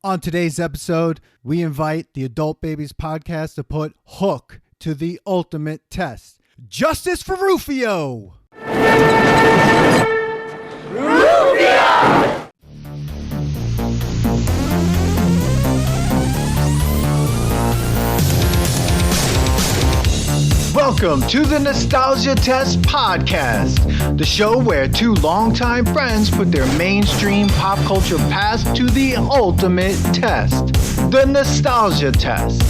On today's episode, we invite the Adult Babies podcast to put Hook to the ultimate test. Justice for Rufio! Rufio! Welcome to the Nostalgia Test Podcast, the show where two longtime friends put their mainstream pop culture past to the ultimate test, the Nostalgia Test.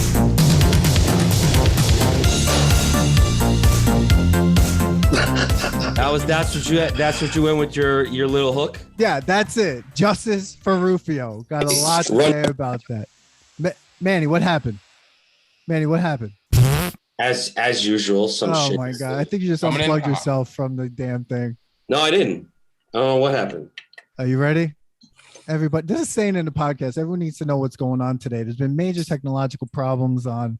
That's what you went with your little hook? Yeah, that's it. Justice for Rufio. Got a lot to say about that. Manny, what happened? As usual, some shit. Oh my god! I think you just unplugged yourself from the damn thing. No, I didn't. I don't know what happened. Are you ready? Everybody, this is saying in the podcast. Everyone needs to know what's going on today. There's been major technological problems on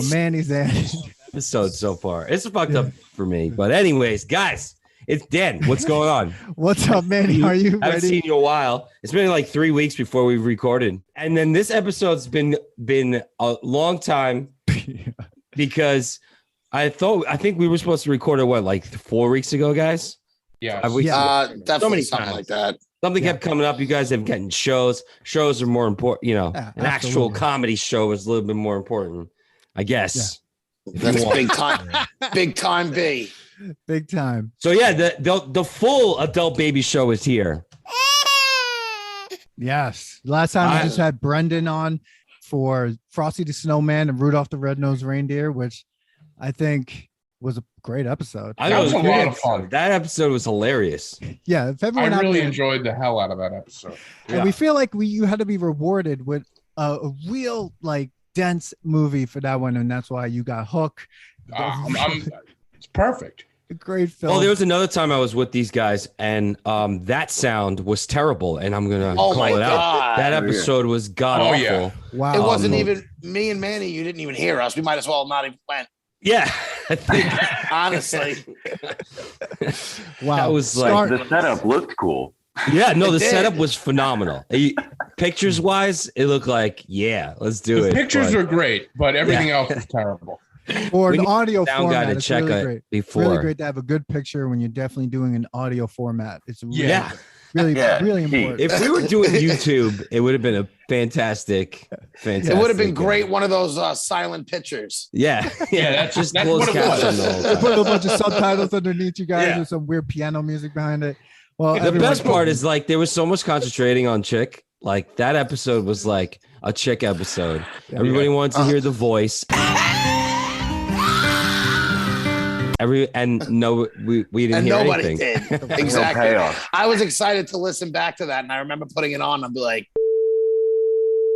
Manny's end. Episode so far. It's fucked up for me. But anyways, guys, it's Dan. What's going on? What's up, Manny? Are you ready? I haven't seen you in a while. It's been like 3 weeks before we've recorded. And then this episode's been a long time. Because I think we were supposed to record it, like 4 weeks ago, guys? Yeah. Definitely so many something times. like that. Something kept coming up. You guys have getting shows. Shows are more important. An actual comedy show is a little bit more important, I guess. Yeah. That's big time. Big time B. Big time. So yeah, the full Adult Baby show is here. Yes. Last time we just had Brendan on for Frosty the Snowman and Rudolph the Red-Nosed Reindeer, which I think was a great episode. That was a lot of fun. That episode was hilarious. Yeah, if everyone I really enjoyed the hell out of that episode. And we feel like you had to be rewarded with a real dense movie for that one, and that's why you got Hook. It's perfect. A great film. Well, there was another time I was with these guys, and that sound was terrible, and I'm gonna call it out. That episode was god awful. Yeah. Wow. It wasn't even me and Manny. You didn't even hear us. We might as well not even went. Yeah, I think Honestly. Wow. that was like the setup looked cool. Yeah, no, the setup was phenomenal. Pictures wise, it looked like let's do it. The pictures are great, but everything else is terrible. Or an audio sound guy format. to check really it great. before. Really great to have a good picture when you're definitely doing an audio format. It's really, Yeah. really important. If we were doing YouTube, it would have been a fantastic. It would have been great. One of those silent pictures. Yeah, that's just what closed it caption was. the whole They time. put a bunch of subtitles underneath you guys Yeah. with some weird piano music behind it. Well, The best part is there was so much concentrating on Chick. Like that episode was like a Chick episode. Everybody wanted to hear the voice. We didn't hear nobody anything. did. Exactly. I was excited to listen back to that, and I remember putting it on. I'd be like,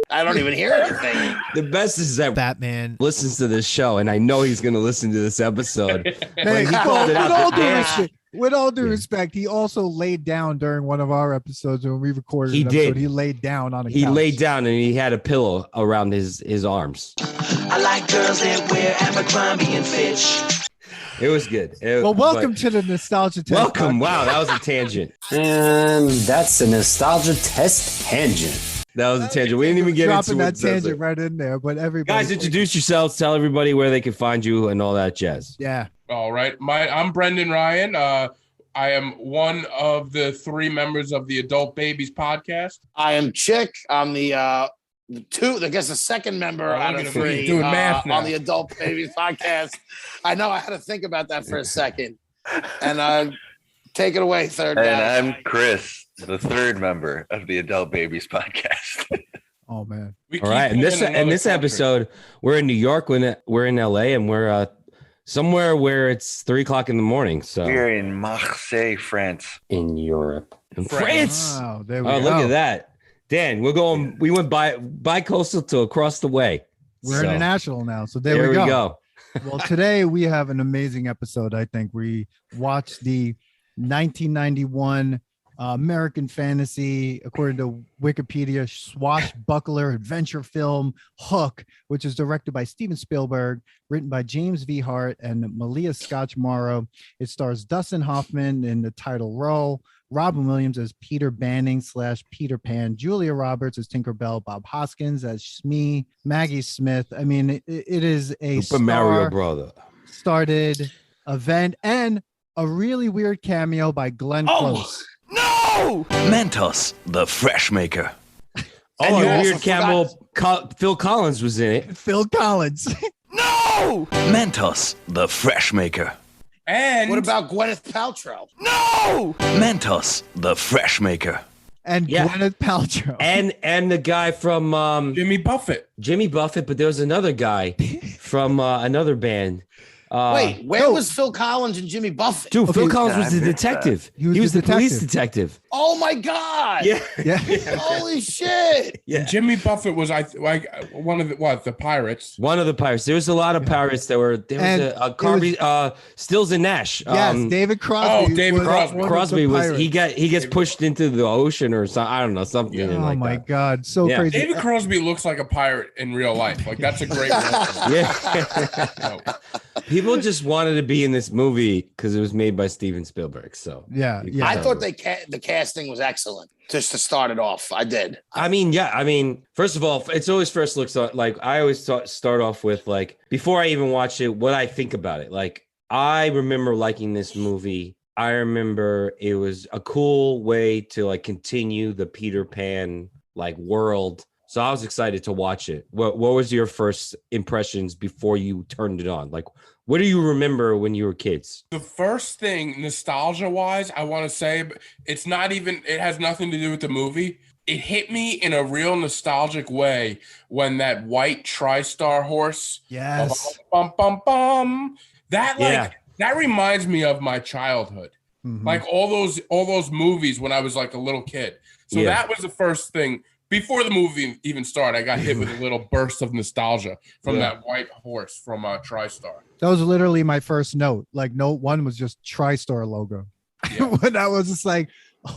I don't even hear anything. The best is that Batman listens to this show, and I know he's going to listen to this episode. Hey, he called it out. With all due respect, he also laid down during one of our episodes when we recorded. He did. He laid down on a He couch. laid down and he had a pillow around his arms. I like girls that wear Abercrombie and Fitch. It was good. Welcome to the Nostalgia Test. Welcome. Wow, that was a tangent. And that's a Nostalgia Test tangent. That was a tangent. We didn't even get dropping into that tangent right in there, but everybody. Guys, introduce yourselves. Tell everybody where they can find you and all that jazz. Yeah. All right. I'm Brendan Ryan. I am one of the 3 members of the Adult Babies podcast. I am Chick. I'm the second member out of 3 doing math now. on the Adult Babies podcast. I know I had to think about that for a second. And take it away, third guy. And I'm Chris, the 3rd member of the Adult Babies podcast. Oh man. All right. And this episode, we're in New York when we're in LA, and we're somewhere where it's 3:00 in the morning. So We're in Marseille, France. in Europe. In France. Wow, there we Oh, go. look at that. Dan, we went bi-coastal to across the way. We're So, international now, so there we go. Well, today we have an amazing episode. I think we watched the 1991 American fantasy, according to Wikipedia, swashbuckler adventure film Hook, which is directed by Steven Spielberg, written by James V. Hart and Malia Scotch Morrow. It stars Dustin Hoffman in the title role, Robin Williams as Peter Banning / Peter Pan, Julia Roberts as Tinkerbell, Bob Hoskins as Shmi, Maggie Smith. I mean, it is a Super Mario Brother started event and a really weird cameo by Glenn Close. No! Mentos, the fresh maker. Oh, a weird cameo. Phil Collins was in it. Phil Collins. No! Mentos, the fresh maker. And what about Gwyneth Paltrow? No! Mentos, the fresh maker. And Gwyneth Paltrow. And the guy from Jimmy Buffett. But there was another guy from another band. Wait, where was Phil Collins and Jimmy Buffett? Dude, Phil Collins was the detective. He was the police detective. Oh my God! Yeah. Holy shit! Yeah. Jimmy Buffett was like one of the pirates. One of the pirates. There was a lot of pirates that were. There was Stills and Nash. Yes, David Crosby. Oh, David Crosby was. He gets pushed into the ocean or something. I don't know something. Oh like my that. God, so crazy. David Crosby looks like a pirate in real life. Like that's a great reference. Yeah. People just wanted to be in this movie because it was made by Steven Spielberg. So yeah. I thought the casting was excellent. Just to start it off, I did. I mean, first of all, it's always first looks like I always start off with like before I even watch it, what I think about it. Like I remember liking this movie. I remember it was a cool way to like continue the Peter Pan like world. So I was excited to watch it. What was your first impressions before you turned it on? Like, what do you remember when you were kids? The first thing, nostalgia-wise, I want to say, it's not even, it has nothing to do with the movie. It hit me in a real nostalgic way when that white TriStar horse. Yes. Bum, bum, bum, that reminds me of my childhood. Mm-hmm. Like all those movies when I was like a little kid. So that was the first thing. Before the movie even started, I got hit with a little burst of nostalgia from that white horse from TriStar. That was literally my first note. Like note one was just TriStar logo. Yeah. When I was just like,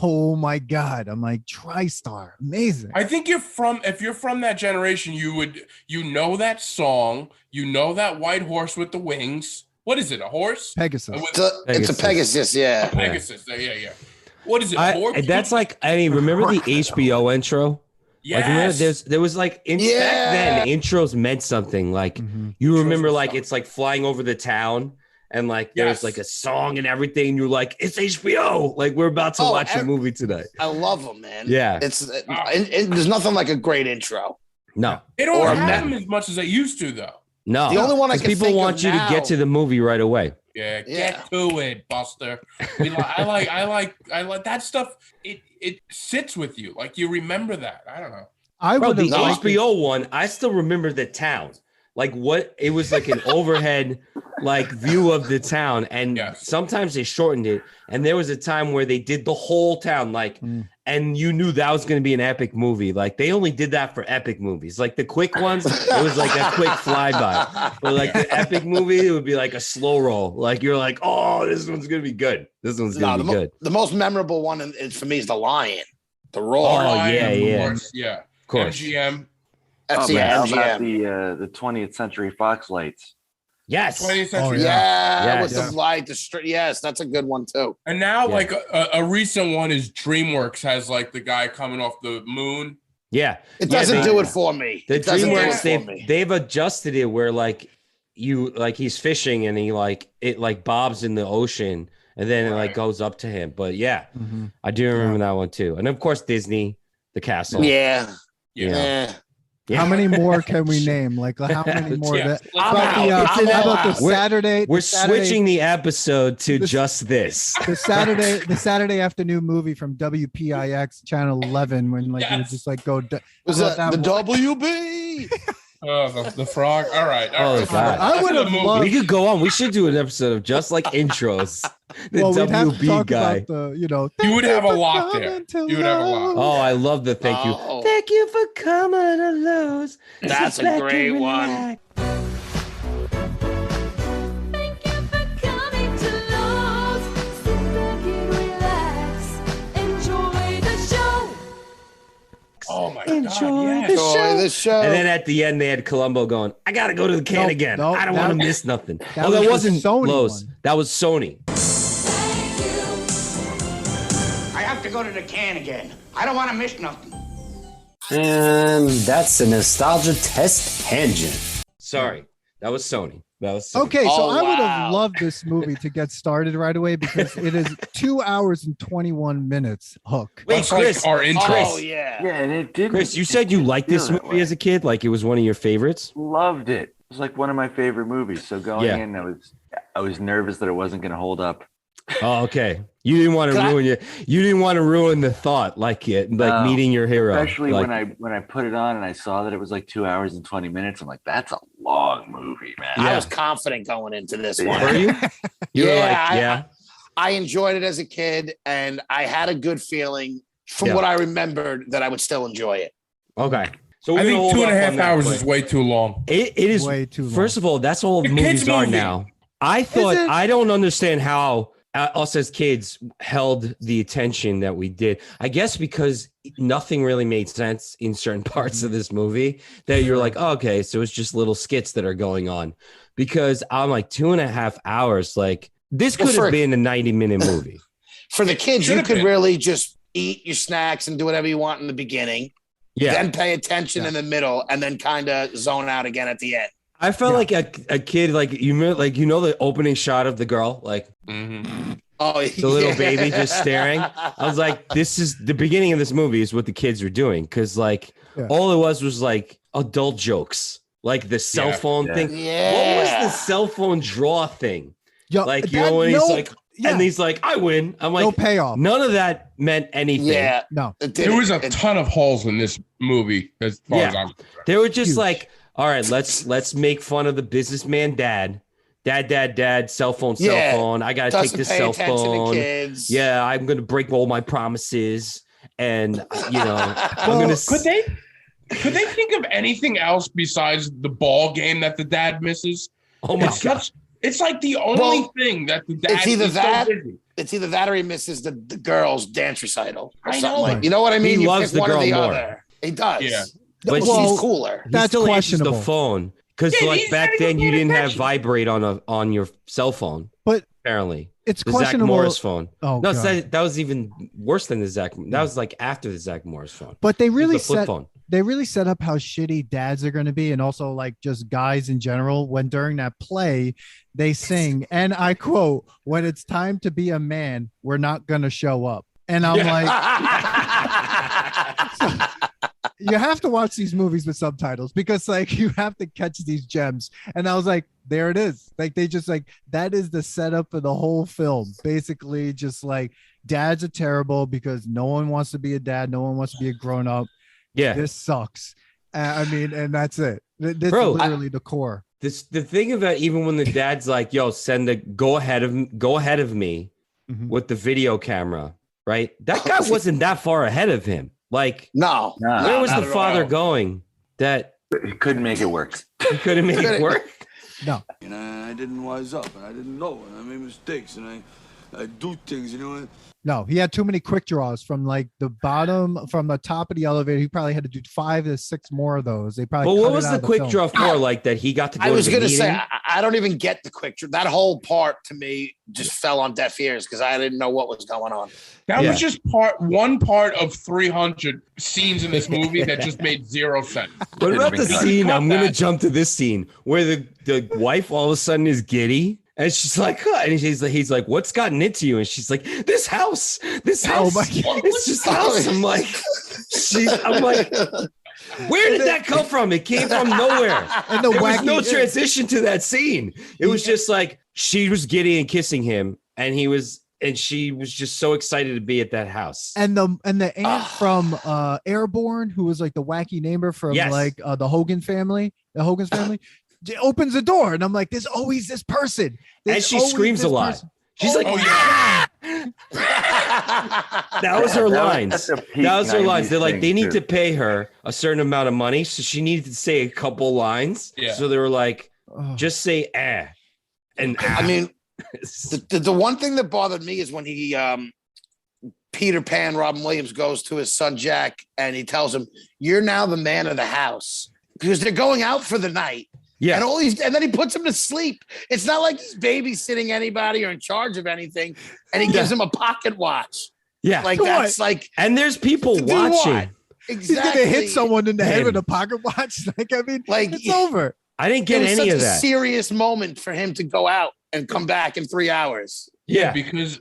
oh my God. I'm like, TriStar, amazing. I think if you're from that generation, you know that song, you know that white horse with the wings. What is it? A horse? Pegasus. It's a Pegasus, yeah. Pegasus. Yeah. What is it? That's like, I mean, remember the HBO intro? Yes. Like remember there was like back then intros meant something. Like you remember like it's like flying over the town and like there's like a song and everything. And you're like, it's HBO. Like we're about to watch a movie today. I love them, man. Yeah. There's nothing like a great intro. No. They don't have them as much as they used to though. No. The only one I can people think want of you now, to get to the movie right away. Yeah, get to it, Buster. I like that stuff. It sits with you. Like you remember that. I don't know. The HBO one, I still remember the town. Like what it was like an overhead like view of the town. And sometimes they shortened it. And there was a time where they did the whole town, like, and you knew that was going to be an epic movie. Like they only did that for epic movies. Like the quick ones, it was like a quick flyby. But like the epic movie, it would be like a slow roll. Like you're like, oh, this one's going to be good. This one's going to be good. The most memorable one for me is the Lion, the Roar. Oh yeah. Of course. MGM. That's How MGM. about the 20th Century Fox lights? Yes. 20th Century. With the light, yes, that's a good one too. And now, like a recent one is DreamWorks has like the guy coming off the moon. Yeah, it doesn't do it for me. The DreamWorks they've adjusted it where like he's fishing and he like it like bobs in the ocean and then it like goes up to him. But I do remember that one too. And of course Disney, the castle. Yeah. How many more can we name? Like how many more? We're switching the episode to just this. The Saturday afternoon movie from WPIX channel 11 when like you would just like go. Was that the WB? The frog. All right. God. I would have loved. We could go on. We should do an episode of just like intros. The WB guy. You would have a lot there. You would have a lot. Oh, I love the thank you. Thank you for coming to Lowe's. That's a great one. Oh my Enjoy God! Enjoy the show. And then at the end, they had Columbo going, "I gotta go to the can again. I don't want to miss nothing." That wasn't Sony Lowe's. one. That was Sony. I to go to the can again. I don't want to miss nothing. And that's a nostalgia test tangent. Sorry, that was Sony. Okay, so Oh, I would wow. have loved this movie to get started right away because it is 2 hours and 21 minutes. Hook. Wait, That's Chris. like our intro. Oh yeah. Yeah, and it did. Chris, you said you liked this movie as a kid, like it was one of your favorites. Loved it. It was like one of my favorite movies. So going Yeah. in, I was nervous that it wasn't going to hold up. Oh, okay. You didn't want to You didn't want to ruin the thought, like meeting your hero. Especially like, when I put it on and I saw that it was like 2 hours and 20 minutes. I'm like, that's a long movie, man. I was confident going into this one. were you? You were like, I enjoyed it as a kid, and I had a good feeling from what I remembered that I would still enjoy it. Okay. So I think 2.5 hours is way too long. It is way too long. First of all, that's all The movies kids' are movie. now. I thought I don't understand how us as kids held the attention that we did. I guess because nothing really made sense in certain parts of this movie that you're like, oh, okay, so it's just little skits that are going on. Because I'm like 2.5 hours, like this could have been a 90-minute movie. For the kids, Should you have could been. really just eat your snacks and do whatever you want in the beginning. Yeah. Then pay attention in the middle, and then kind of zone out again at the end. I felt like a kid, like the opening shot of the girl, like Oh, the little baby just staring. I was like, this is the beginning of this movie is what the kids were doing. Because like all it was like adult jokes, like the cell phone thing. Yeah. What was the cell phone draw thing? Yo, Like, you know, when he's like, and he's like, I win. I'm like, no payoff. None of that meant anything. Yeah. No. There was a ton of holes in this movie as far as I'm concerned. They were just like, all right, let's make fun of the businessman dad, cell phone. I gotta take this cell phone. Kids. Yeah, I'm gonna break all my promises, and I'm gonna. Could they think of anything else besides the ball game that the dad misses? Oh my god! It's like the only thing that the dad. It's either is that. So busy. It's either that or he misses the girls' dance recital. Or I something know. like. You know what I mean? He You loves pick the one or girl the more. other. He does. Yeah. But He's cooler. He That's still answers questionable. the phone because Yeah, like he's back not then even you paying didn't have attention. vibrate on your cell phone. But apparently, it's the Zach questionable. Morris phone. Oh, no, God. that was even worse than the Zach. That was like after the Zach Morris phone. But they really the flip set phone. they really set up how shitty dads are going to be, and also like just guys in general. When during that play, they sing, and I quote, "When it's time to be a man, we're not going to show up." And I'm like, you have to watch these movies with subtitles because like you have to catch these gems. And I was like, there it is. Like they just like that is the setup of the whole film. Basically, just like dads are terrible because no one wants to be a dad, no one wants to be a grown up. Yeah, this sucks. I mean, and that's it. This Bro, is literally the core. the thing about even when the dad's like, "Yo, go ahead of me Mhm. with the video camera," right? That guy wasn't that far ahead of him. Like, No. where was not the at father all. going? That He couldn't make it work. he couldn't make it work. No. And I didn't wise up, and I didn't know, and I made mistakes, and I do things, you know. No, he had too many quick draws from like the bottom, from the top of the elevator. He probably had to do 5 to 6 more of those. They probably. But what cut it was out the of quick film. draw for? Like that he got to go I was to the gonna say meeting? I don't even get the quick draw. That whole part to me just fell on deaf ears because I didn't know what was going on. That Yeah. was just one part of 300 scenes in this movie that just made zero sense. What about the scene? I'm gonna that. jump to this scene where the wife all of a sudden is giddy. And she's like, huh? And he's like, what's gotten into you? And she's like, this house. Oh my God. It's just house. I'm like, where did that come from? It came from nowhere. And the There was no wacky- transition to that scene. It was just like she was giddy and kissing him, and she was just so excited to be at that house. And the aunt from Airborne, who was like the wacky neighbor from Yes. like the Hogan's family, opens the door, and I'm like, there's always this person. And There's she always screams this a lot. person. She's like, yeah. that was her lines. That's a peak That was her 90s lines. They're like, thing, they need too. to pay her a certain amount of money, so she needed to say a couple lines. Yeah. So they were like, Oh. just say and I mean, the one thing that bothered me is when he Peter Pan, Robin Williams goes to his son Jack and he tells him, "You're now the man of the house," because they're going out for the night. yeah. And then he puts him to sleep. It's not like he's babysitting anybody or in charge of anything, and he gives him a pocket watch. Yeah. Like To that's what? like And there's people to do watching. what? He's Exactly. gonna hit someone in the head Man. with a pocket watch. Like, I mean, Like, it's over. I didn't It get was any such of a that. serious moment for him to go out and come back in 3 hours. Yeah. because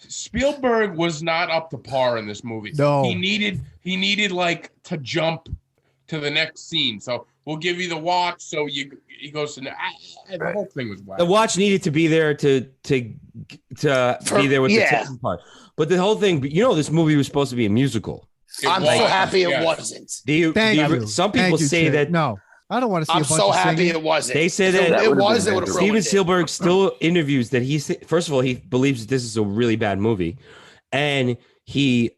Spielberg was not up to par in this movie. No. He needed like to jump to the next scene. So we'll give you the watch. So he goes to the whole thing was whack. The watch needed to be there to be there with the tipping part. But the whole thing, this movie was supposed to be a musical. I'm so happy it wasn't. Thank you. Some people Thank you, say Chip. that. No, I don't want to see I'm a bunch so of happy singing. it wasn't. They say If that it was, it would have Steven ruined it. Spielberg still interviews that first of all, he believes this is a really bad movie, and he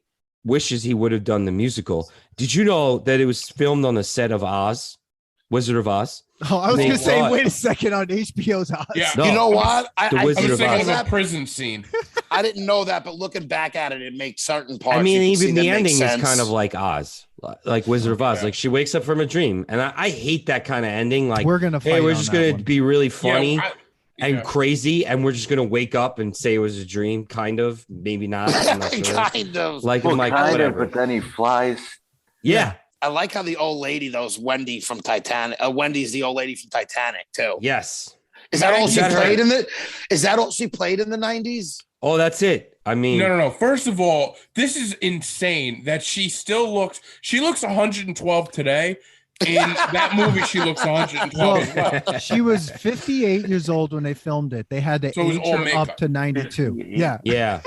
wishes he would have done the musical. Did you know that it was filmed on the set of Oz, Wizard of Oz? Oh, I was They going to say, brought- wait a second, on HBO's Oz. Yeah. No, You know what? The I Wizard I was of thinking Oz. of a prison scene. I didn't know that, but looking back at it, it makes certain parts. I mean, you can even see the that make ending is sense. kind of like Oz, like Wizard of Oz. Yeah. Like she wakes up from a dream, and I hate that kind of ending. Like We're gonna hey, fight we're on just that gonna one. be really funny and yeah. crazy, and we're just gonna wake up and say it was a dream, kind of, maybe not. I'm not sure. kind of. Like, Well, I'm like, kind of, whatever. but then he flies. Yeah. I like how the old lady, though, is Wendy from Titanic. Wendy's the old lady from Titanic too. Yes. Is that all Is she that her? played in the? Is that all she played in the 90s? Oh, that's it. I mean, No. First of all, this is insane that she looks 112 today. In that movie, she looks 112 as well. She was 58 years old when they filmed it. They had to So it was age all her makeup. up to 92. Yeah. yeah.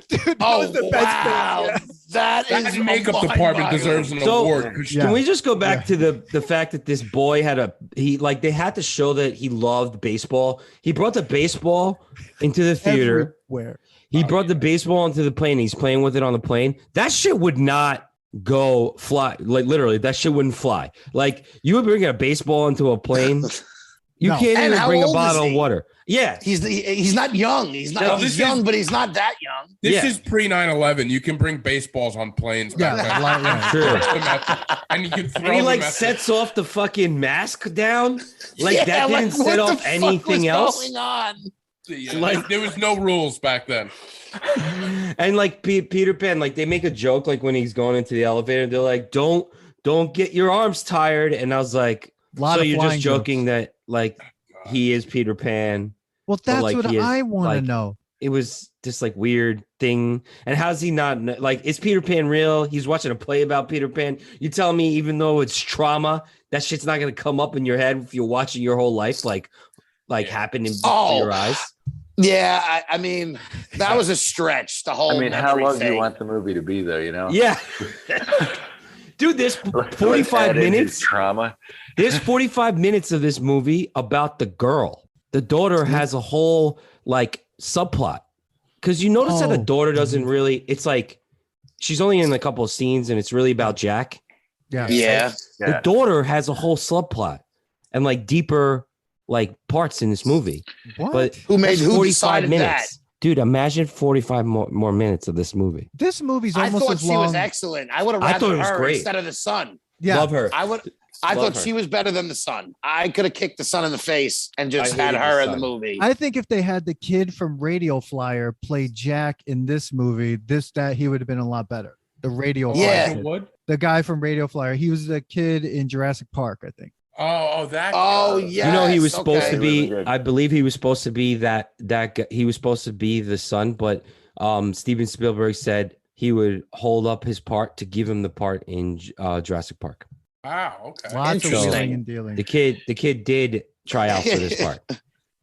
Dude, that Oh, was the best wow. thing. Yeah. That is That makeup department deserves an So, award. 'Cause Can we just go back to the fact that this boy they had to show that he loved baseball. He brought the baseball into the theater. Everywhere. He brought the baseball onto the plane. He's playing with it on the plane. That shit would not go fly. Like literally, that shit wouldn't fly. Like you would bring a baseball into a plane. You No. can't And even how bring a old is bottle of he? water. Yeah. He's not young. He's not. No, he's this young, is- but he's not that young. This Yeah. is pre 9/11. You can bring baseballs on planes. Yeah, Back then. like, yeah. True. Throw them at- and you can throw And he them like at- sets off the fucking mask down. Like Yeah, that didn't what set the off fuck anything was else. going on? Yeah, like- there was no rules back then. And like Peter Pan, like they make a joke like when he's going into the elevator, they're like, "Don't get your arms tired." And I was like, Lot "So of you're just flying joking that like he is Peter Pan?" Well, that's like, what he is, I want like- to know. It was just like weird thing. And how's he not like? Is Peter Pan real? He's watching a play about Peter Pan. You tell me, even though it's trauma, that shit's not gonna come up in your head if you're watching your whole life like happen in your eyes. Yeah, I mean, that was a stretch. The whole. I mean, how memory long do thing. you want the movie to be, though? You know? Yeah. Dude, there's Let's 45 add in his minutes. trauma. There's 45 minutes of this movie about the girl. The daughter has a whole like subplot. Because you notice that the Oh. daughter doesn't really, it's like she's only in a couple of scenes and it's really about Jack. Yeah. Yeah. The daughter has a whole subplot and like deeper like parts in this movie. What? But Who made? that's Who 45 decided minutes. Dude, imagine 45 more minutes of this movie. This movie's that? I almost thought as she long. was excellent. I would have I rather thought it was her great. instead of the son. Yeah. Love her. I Love thought her. she was better than the son. I could have kicked the son in the face and just I had hated her the in the son. movie. I think if they had the kid from Radio Flyer play Jack in this movie, that he would have been a lot better. The Radio Yeah. Flyer kid. Wood? The guy from Radio Flyer. He was the kid in Jurassic Park, I think. Oh, that. Oh yeah. You know, he was supposed okay. to be. Really good. I believe he was supposed to be that guy. He was supposed to be the son, but Steven Spielberg said he would hold up his part to give him the part in Jurassic Park. Wow. Okay. Lots of Interesting. wheeling and dealing. The kid did try out for this part.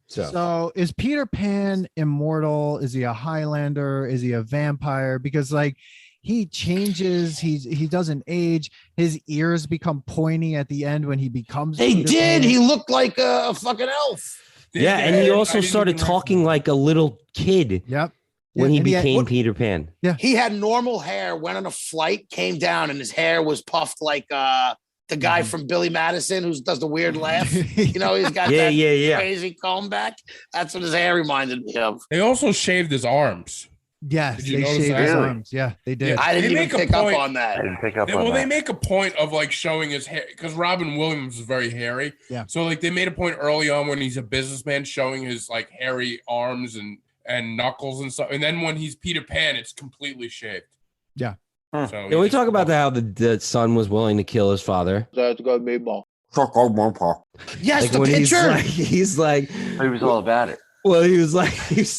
So is Peter Pan immortal? Is he a Highlander? Is he a vampire? Because like he changes, he doesn't age. His ears become pointy at the end when he becomes. They Peter did. Pan. He looked like a fucking elf. Yeah, and he also started talking like a little kid Yep. when he And had- became Peter Pan. He had normal hair, went on a flight, came down, and his hair was puffed like the guy Mm-hmm. from Billy Madison who does the weird laugh. You know, he's got that Yeah. crazy comb back. That's what his hair reminded me of. They also shaved his arms. Yes, Did you they notice shaved that? his Really? arms. Yeah, they did. I didn't They even make a pick up point- on I that. didn't pick up They, on well, that. they make a point of like showing his hair because Robin Williams is very hairy. Yeah. So like they made a point early on when he's a businessman showing his like hairy arms and and knuckles and stuff. And then when he's Peter Pan, it's completely shaved. Yeah. So Can we talk about how the son was willing to kill his father? That's gonna be ball. Yes, Like the when picture. he's like, He was all about it. well, he's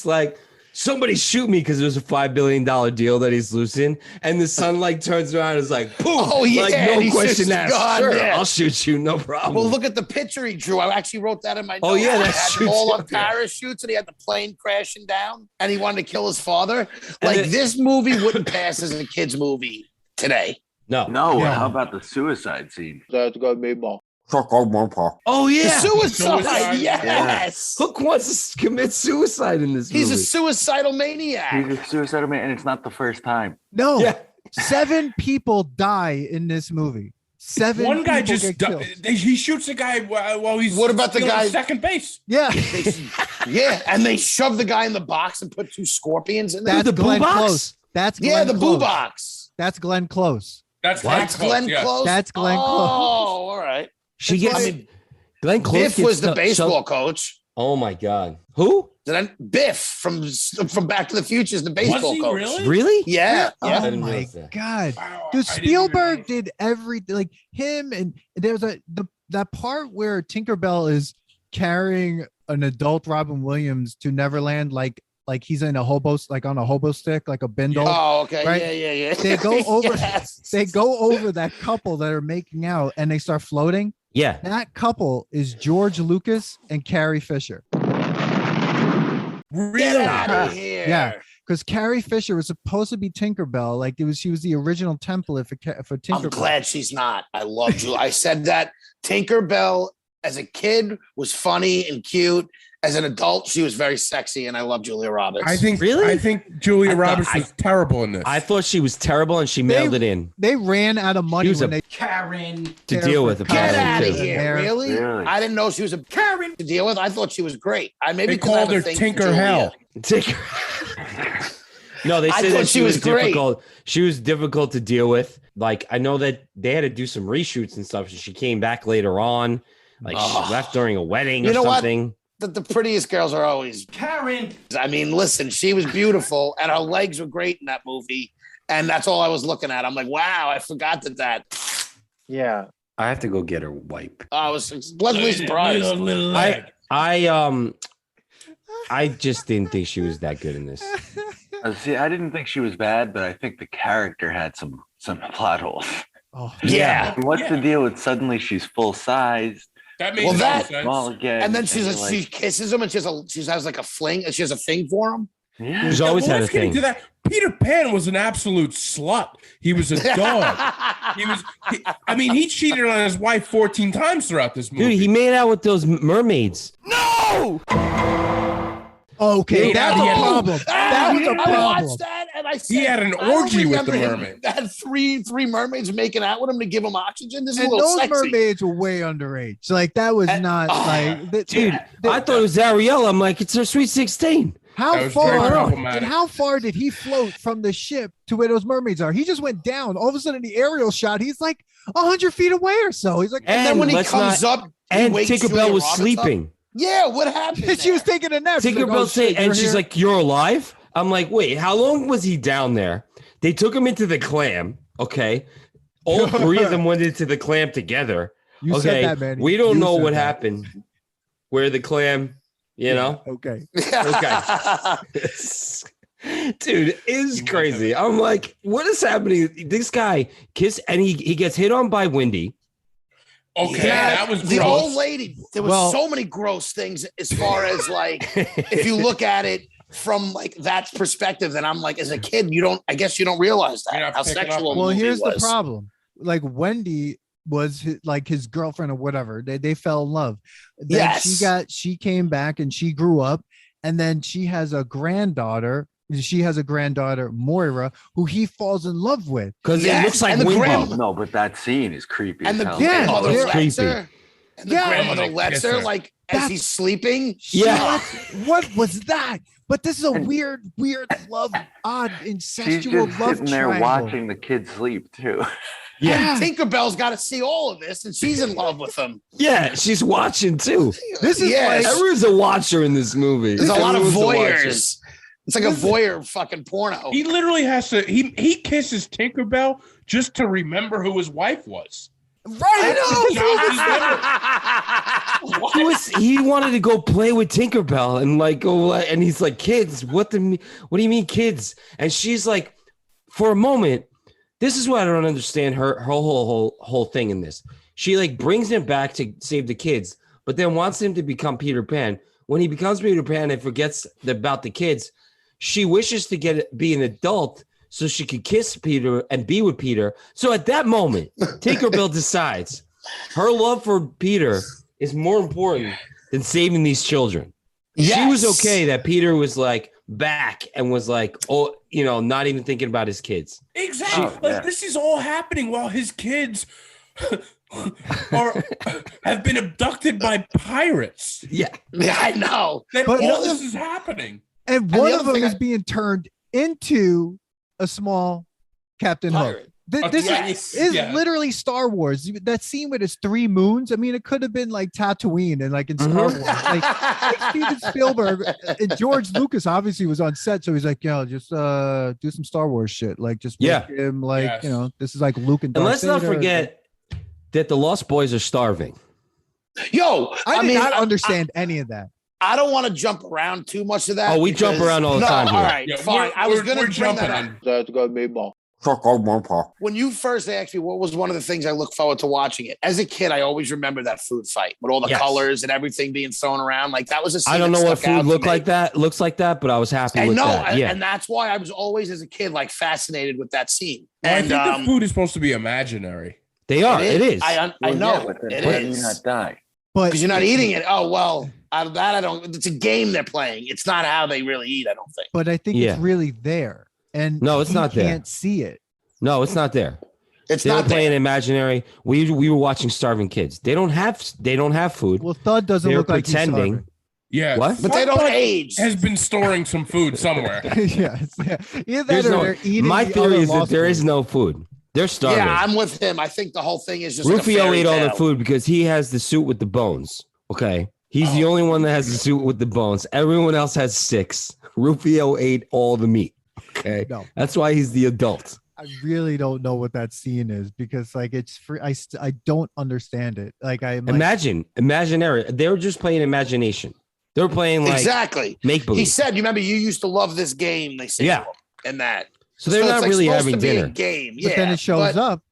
like, somebody shoot me because it was a $5 billion deal that he's losing. And the son like turns around and is like, boom. Oh, yeah, Like, and no he question shoots the asked. gun, Sure, yeah. I'll shoot you. No problem. Well, look at the picture he drew. I actually wrote that in my notes. Oh, yeah, He that's had them true, all too. on parachutes, and he had the plane crashing down, and he wanted to kill his father. Like, then- this movie wouldn't pass as a kid's movie today. No. No, Yeah. how about the suicide scene? That's gonna be ball. Oh, The yeah. suicide, yes. Hook wants to commit suicide in this He's movie. a suicidal maniac. He's a suicidal man, and it's not the first time. No, Yeah. 7 people die in this movie. 7. One guy people just get killed. he shoots a guy while he's What about the stealing guy- second base? Yeah, Yeah, and they shoved the guy in the box and put 2 scorpions in there. that's the boo Glenn box? Close. That's Yeah, Glenn the boo Close. box. That's Glenn Close. That's That's Glenn yes. Close. That's Glenn Oh, Close. all right. She That's gets. why- I mean, Glenn Close Biff gets was the shoved- baseball coach. Oh my God. Who? Then Biff from Back to the Future is the baseball he coach. really? Really? Yeah, Oh yeah. didn't my realize that. God. Wow, Dude, I didn't even Spielberg know. did everything. Like him, and there's that part where Tinkerbell is carrying an adult Robin Williams to Neverland, like he's in a hobo, like on a hobo stick, like a bindle. Oh, okay. Right? Yeah. They go over. Yes. They go over that couple that are making out, and they start floating. Yeah. That couple is George Lucas and Carrie Fisher. Get out of here. Yeah. Because Carrie Fisher was supposed to be Tinkerbell, like she was the original template for Tinkerbell. I'm glad she's not. I love you. I said that Tinkerbell as a kid was funny and cute. As an adult, she was very sexy, and I love Julia Roberts. I think Julia Roberts was terrible in this. I thought she was terrible and she mailed it in They ran out of money was when a- they Karen. to deal with. Get apparently, out of too. here. Really? Really? I didn't know she was a Karen to deal with. I thought she was great. I maybe They 'cause I have called a her thing for Tinker Julia. Hell. No, they I said thought that she was great. difficult. She was difficult to deal with. Like, I know that they had to do some reshoots and stuff. She came back later on. Like, she left during a wedding You or know what? something. The prettiest girls are always Karen. I mean, listen, she was beautiful, and her legs were great in that movie, and that's all I was looking at. I'm like, wow, I forgot that. Yeah, I have to go get her wipe. I was pleasantly surprised. I just didn't think she was that good in this. See, I didn't think she was bad, but I think the character had some plot holes. Oh, Yeah. What's the deal with suddenly she's full size? That makes Well, no that- sense. Small again. And then you're she kisses him, and she has like a fling, and she has a thing for him. yeah. She's always well, had a let's get thing. into that. Peter Pan was an absolute slut. He was a dog. He cheated on his wife 14 times throughout this movie. Dude, he made out with those mermaids. no! okay, He that's had- a problem. That was a I problem. watched that, and I said, He had an I don't orgy with the remember him. mermaid. Had three mermaids making out with him to give him oxygen. This is And a little those sexy. mermaids were way underage. Like that was not Dude, I thought it was Ariel. I'm like, it's her Sweet 16. How That was very far problematic. and how far did he float from the ship to where those mermaids are? He just went down. All of a sudden, the aerial shot, he's like 100 feet away or so. He's like, And then when he let's comes not- up, he And wakes Tinkerbell Julia was Roberts up. sleeping. Yeah, what happened? she was taking a nap. She's like, Tinkerbell "Oh, say, shit, and you're she's here?" like, "You're alive." I'm like, "Wait, how long was he down there?" They took him into the clam. Okay, all three of them went into the clam together. You okay, said that, man. we don't You know said what that. happened. Where the clam, you know? Okay. Dude, it's crazy. I'm like, what is happening? This guy he gets hit on by Wendy. Okay, Yeah, that was the gross. old lady. There was Well- so many gross things as far as like if you look at it from like that perspective, then I'm like, as a kid, I guess you don't realize You're that not how picking up sexual. on the Well, movie here's the was. problem. Like Wendy was his girlfriend or whatever. They fell in love. Then Yes. she came back and she grew up, and then she has a granddaughter. She has a granddaughter, Moira, who he falls in love with. Because Yes, it looks like and the Wimbo. grandma- No, but that scene is creepy. And the as hell. Yeah, grandmother they're lets creepy. her. And the Yeah. grandmother And they lets kiss her her. like as That's- he's sleeping. Yeah. What was that? But this is a weird love, odd She's incestual just love sitting there triangle. watching the kids sleep too. Yeah, Tinkerbell's got to see all of this, and she's in love with him. yeah, she's watching too. This is Yes. like Everyone's a watcher in this movie. There's a lot of Everyone's a watcher. voyeurs. It's like a voyeur fucking porno. He literally has to. He kisses Tinkerbell just to remember who his wife was. Right. He wanted to go play with Tinkerbell and like go, and he's like, kids, what do you mean kids? And she's like, for a moment, this is what I don't understand her whole thing in this. She like brings him back to save the kids, but then wants him to become Peter Pan. When he becomes Peter Pan and forgets about the kids, she wishes to be an adult so she could kiss Peter and be with Peter. So at that moment, Tinkerbell decides her love for Peter is more important than saving these children. Yes. She was okay that Peter was like back and was like, oh, not even thinking about his kids. Exactly. This is all happening while his kids have been abducted by pirates. Yeah, I know. But all this is happening. And one of them is being turned into a small Captain Hook. This is literally Star Wars. That scene with his 3 moons. I mean, it could have been like Tatooine and like in Star Wars. Like Steven Spielberg and George Lucas obviously was on set, so he's like, just do some Star Wars shit. Like just make him like this is like Luke and Darth let's not Vader. Forget that the Lost Boys are starving. Yo, I did not understand any of that. I don't want to jump around too much to that. Oh, we jump around all the time here. All right, fine. I was going to jump that up. That's good, meatball. When you first asked me what was one of the things I look forward to watching it, as a kid, I always remember that food fight with all the colors and everything being thrown around. Like that was a scene. I don't know what food looks like that, but I was happy with that. And that's why I was always, as a kid, like fascinated with that scene. Well, and I think the food is supposed to be imaginary. They are. It is. I know. But it is. You not die? Because you're not eating it. Oh well. Out of that, I don't. It's a game they're playing. It's not how they really eat. I don't think. But I think it's really there, and no, it's not there. Can't see it. No, it's not there. It's they not were playing imaginary. We were watching starving kids. They don't have food. Well, Thud doesn't look like he's starving. Yeah. What? But they don't age. Has been storing some food somewhere. My theory is that there is no food. They're starving. Yeah, I'm with him. I think the whole thing is just Rufio ate all the food because he has the suit with the bones. Okay. He's the only one that has the suit with the bones. Everyone else has 6. Rufio ate all the meat. Okay. No. That's why he's the adult. I really don't know what that scene is because like it's free. I don't understand it. Like imaginary. They were just playing imagination. They were playing like exactly make believe. He said, "You remember you used to love this game." They say, and that. So they're not really having dinner. Be a game, but then it shows up,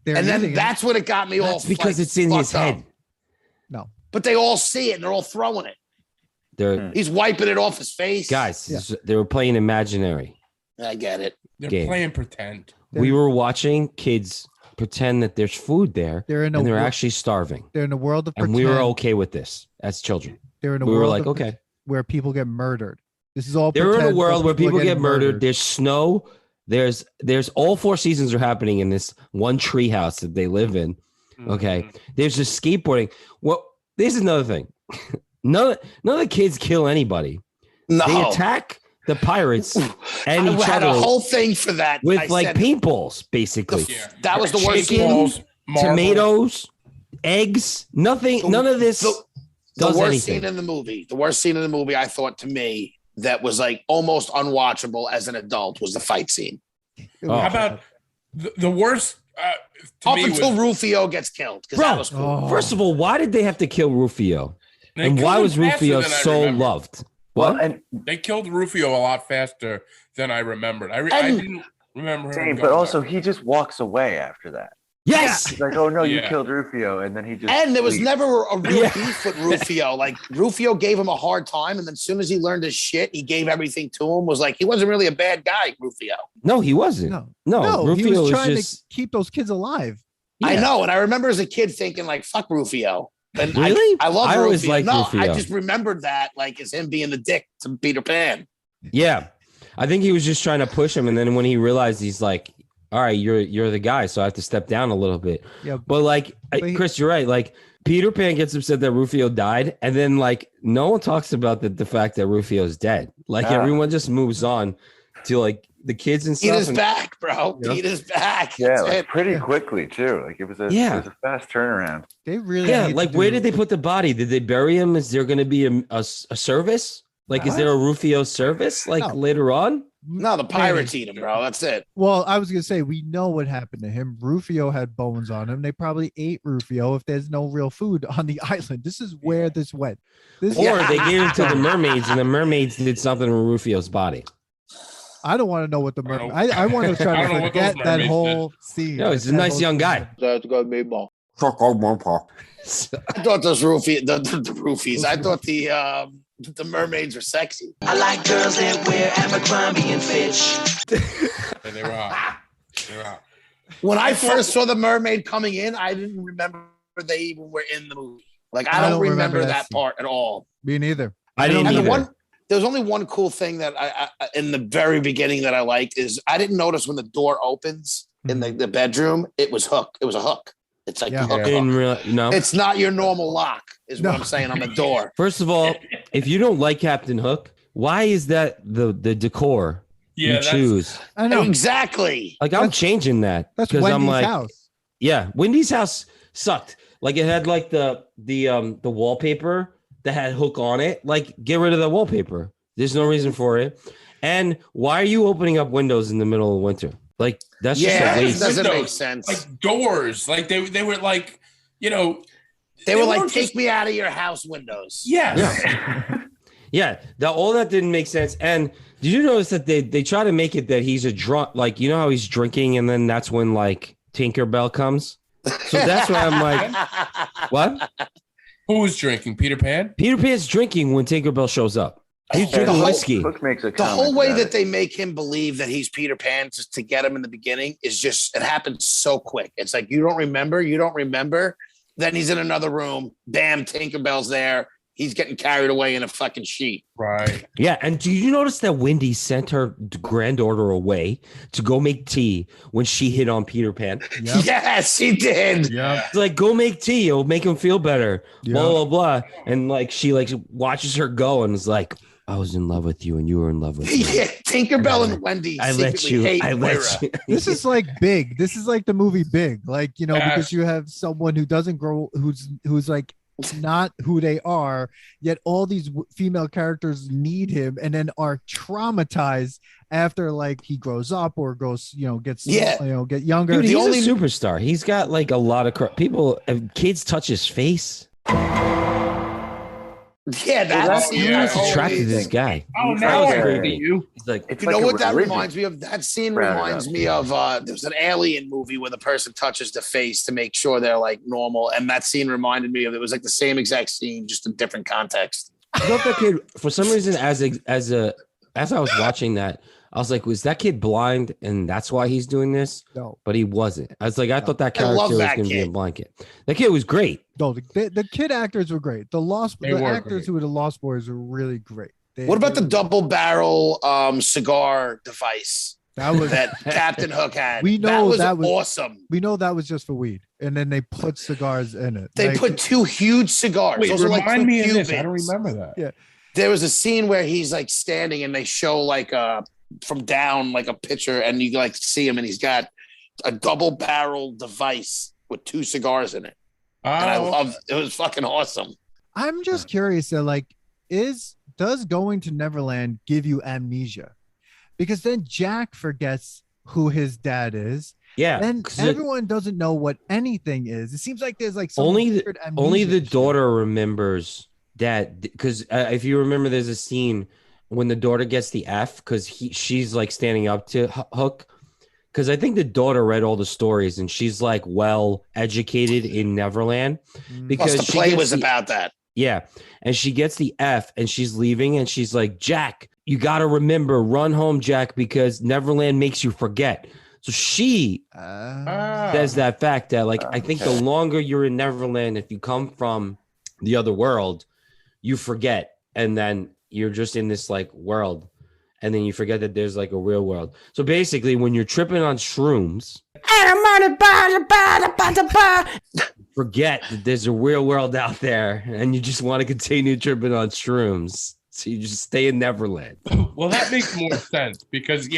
and then that's what it got me all. Because it's in his head. No. But they all see it and they're all throwing it. He's wiping it off his face. Guys, they were playing imaginary. I get it. They're playing pretend. We were watching kids pretend that there's food there and they're actually starving. They're in a world of pretend. And we were okay with this as children. They're in a we world were like, okay. Where people get murdered. This is all They're in a world where people get murdered. There's snow. There's all 4 seasons are happening in this one tree house that they live in. Okay. There's just skateboarding. Well, this is another thing. None of the kids kill anybody. No. They attack the pirates and each had other a whole thing for that with paintballs, basically. That was the worst. Chicken, tomatoes, eggs, nothing. None of this. The worst scene in the movie. The worst scene in the movie, I thought, to me, that was like almost unwatchable as an adult was the fight scene. How about the worst? Up until Rufio gets killed. Because that was cool. First of all, why did they have to kill Rufio? And why was Rufio so loved? What? Well, and they killed Rufio a lot faster than I remembered. I didn't remember him. But also, he just walks away after that. Yes. He's like, oh no, you killed Rufio. And then he just. And there was never a real beef with Rufio. Like, Rufio gave him a hard time. And then as soon as he learned his shit, he gave everything to him. Was like, he wasn't really a bad guy, Rufio. No, he wasn't. No, Rufio he was trying to keep those kids alive. I know. And I remember as a kid thinking, like, fuck Rufio. And really? I love Rufio. Always liked Rufio. I just remembered that, like, as him being the dick to Peter Pan. Yeah. I think he was just trying to push him. And then when he realized he's like, all right, you're the guy, so I have to step down a little bit. Yeah. But Chris, you're right. Like, Peter Pan gets upset that Rufio died. And then, like, no one talks about the fact that Rufio's dead. Like, everyone just moves on to, like, the kids and stuff. Peter's back, bro. Peter's back. Yeah, like pretty quickly too. Like it was a fast turnaround. They really like where did they put the body? Did they bury him? Is there going to be a service? Like, is there a Rufio service later on? No, the pirates eat him, bro. That's it. Well, I was gonna say we know what happened to him. Rufio had bones on him. They probably ate Rufio if there's no real food on the island. This is where this went. Or they gave it to the mermaids, and the mermaids did something with Rufio's body. I don't want to know what the mermaid. I want to try to forget that whole scene. No, he's a nice young guy. I thought those roofies. I thought the mermaids were sexy. I like girls that wear Abercrombie and Fitch. And they were hot. When I first saw the mermaid coming in, I didn't remember they even were in the movie. Like, I don't remember that part at all. Me neither. I didn't either. There was only one cool thing that I in the very beginning that I liked is I didn't notice when the door opens in the bedroom, it was hook. It was a hook. It's like hook. No, it's not your normal lock, is what I'm saying on the door. First of all, if you don't like Captain Hook, why is that the decor you choose? I know exactly. Like, I'm changing that because I'm like, house. Yeah, Wendy's house sucked. Like, it had like the wallpaper that had Hook on it. Like, get rid of the wallpaper. There's no reason for it. And why are you opening up windows in the middle of winter? Like, that's just a waste. Doesn't make sense. Like doors, like they were like, they were like, take me out of your house windows. Yeah. Yeah, all that didn't make sense. And did you notice that they try to make it that he's a drunk, like, you know how he's drinking and then that's when like Tinkerbell comes? So that's why I'm like, what? Who was drinking? Peter Pan? Peter Pan's drinking when Tinkerbell shows up. He's drinking whiskey. The whole way that they make him believe that he's Peter Pan just to get him in the beginning is just, it happens so quick. It's like, you don't remember. Then he's in another room. Bam, Tinkerbell's there. He's getting carried away in a fucking sheet. Right. Yeah. And do you notice that Wendy sent her granddaughter away to go make tea when she hit on Peter Pan? Yep. Yes, she did. Yeah. It's like, go make tea. It'll make him feel better. Yep. Blah, blah, blah. And like, she like watches her go and is like, I was in love with you and you were in love with me. Yeah, Tinkerbell and Wendy. I let you. This is like Big. This is like the movie Big. Like, because you have someone who doesn't grow, who's like not who they are, yet all these female characters need him and then are traumatized after like he grows up or goes, gets get younger. Dude, he's a superstar. He's got like a lot of people, kids touch his face. Yeah, that's attracted to this guy. Oh, now I agree with you. He's like, you know what that reminds me of? That scene reminds me of there's an Alien movie where the person touches the face to make sure they're like normal, and that scene reminded me of it was like the same exact scene, just a different context. I love that kid for some reason. As I was watching that, I was like, was that kid blind and that's why he's doing this? No, but he wasn't. I was like, I thought that character was going to be a blind kid. That kid was great. No, the kid actors were great. The actors who were the Lost Boys were really great. What about the double barrel cigar device that Captain Hook had? We know that was awesome. We know that was just for weed, and then they put cigars in it. They put two huge cigars. Wait, those are like remind me of Cubans. this. I don't remember that. Yeah, there was a scene where he's like standing, and they show like from down like a picture, and you like see him, and he's got a double barrel device with two cigars in it. And I love it. Was fucking awesome. I'm just curious that like does going to Neverland give you amnesia? Because then Jack forgets who his dad is. Yeah. And everyone doesn't know what anything is. It seems like there's like some only the daughter remembers that, because if you remember, there's a scene when the daughter gets the F because she's like standing up to Hook. Because I think the daughter read all the stories and she's like well educated in Neverland. Because the play was about that. Yeah. And she gets the F and she's leaving and she's like, Jack, you got to remember, run home, Jack, because Neverland makes you forget. So she says that fact that like, I think the longer you're in Neverland, if you come from the other world, you forget. And then you're just in this like world. And then you forget that there's like a real world. So basically, when you're tripping on shrooms, forget that there's a real world out there, and you just want to continue tripping on shrooms. So you just stay in Neverland. Well, that makes more sense because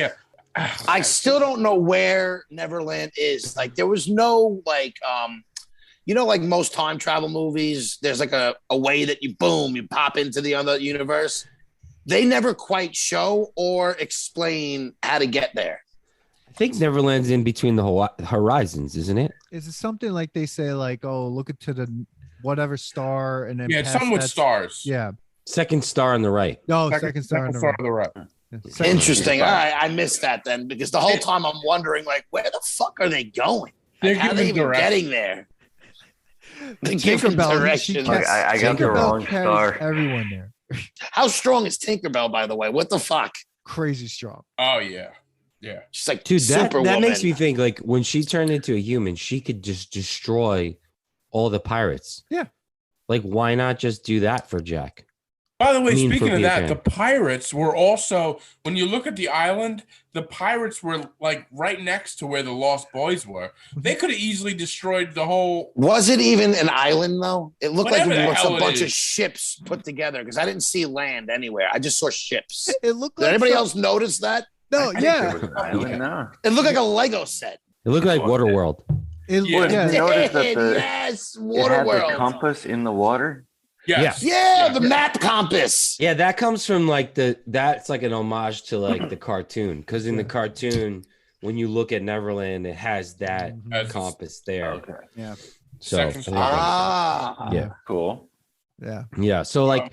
I still don't know where Neverland is. Like, there was no like, like most time travel movies. There's like a way that you pop into the other universe. they never quite show or explain how to get there. I think Neverland's in between the horizons, isn't it? Is it something like they say, like, oh, look to the whatever star, and then Yeah, it's something with stars. Yeah. Second star on the right. No, second star on the right. Interesting. All right, I missed that then because the whole time I'm wondering, like, where the fuck are they going? Like, how are they even getting there? The Tinkerbell. I got the wrong star. Everyone there. How strong is Tinkerbell, by the way? What the fuck? Crazy strong. Oh yeah. Yeah. She's like, dude, that Superwoman. makes me think, like, when she turned into a human, she could just destroy all the pirates. Yeah. Like, why not just do that for Jack? By the way, speaking of that, the pirates were also, when you look at the island, the pirates were like right next to where the Lost Boys were. They could have easily destroyed the whole. Was it even an island though? It looked like it was a bunch is. of ships put together because I didn't see land anywhere. I just saw ships. It looked Did like anybody else notice that? No, yeah. It looked like a Lego set. It looked like Waterworld. Did you notice that yes, it had the Waterworld. compass in the water? Yes. Yeah, the map compass. Yeah, that comes from like that's like an homage to like the cartoon, because in the cartoon, when you look at Neverland, it has that compass there. Okay. Yeah. So yeah, cool. Yeah. So like,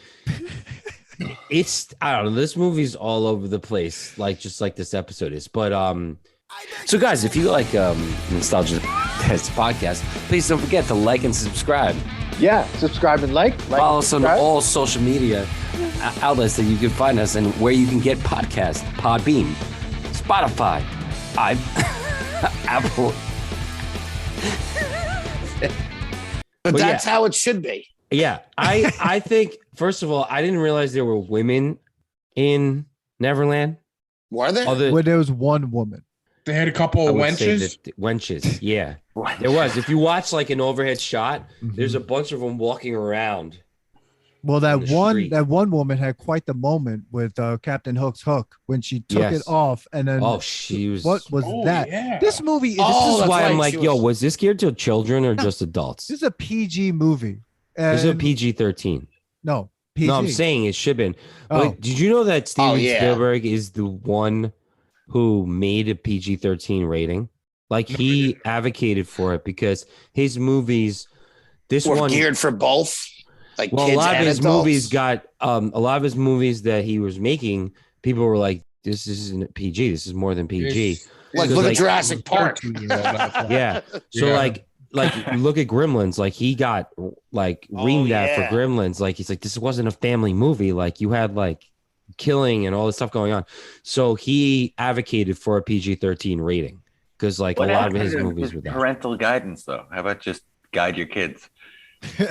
it's, I don't know. This movie's all over the place, like just like this episode is. But so guys, if you like Nostalgia Test podcast, please don't forget to like and subscribe. Yeah, subscribe and like. Follow us on all social media outlets that you can find us and where you can get podcasts: Podbean, Spotify, Apple. But that's how it should be. Yeah, I think, first of all, I didn't realize there were women in Neverland. Were there? Well, there was one woman. They had a couple of wenches. Wenches, yeah. There was. If you watch like an overhead shot, there's a bunch of them walking around. Well, that one woman had quite the moment with Captain Hook's hook when she took it off, and then she was. What was that? Yeah. This movie is. This is why I'm like, yo, was this geared to children or just adults? This is a PG movie. This is a PG-13. No, PG. No, I'm saying it should have been. But did you know that Steven Spielberg is the one who made a PG-13 rating? Like, he advocated for it because his movies, were geared for both. Like, well, kids a lot of and his adults. movies got a lot of his movies that he was making, people were like, this isn't PG, this is more than PG. Like, look at Jurassic Park. Yeah. So like look at Gremlins. Like, he got like reamed at for Gremlins. Like, he's like, this wasn't a family movie. Like, you had like killing and all this stuff going on. So he advocated for a PG-13 rating because like a lot of his movies were that. Parental guidance, though. How about just guide your kids? How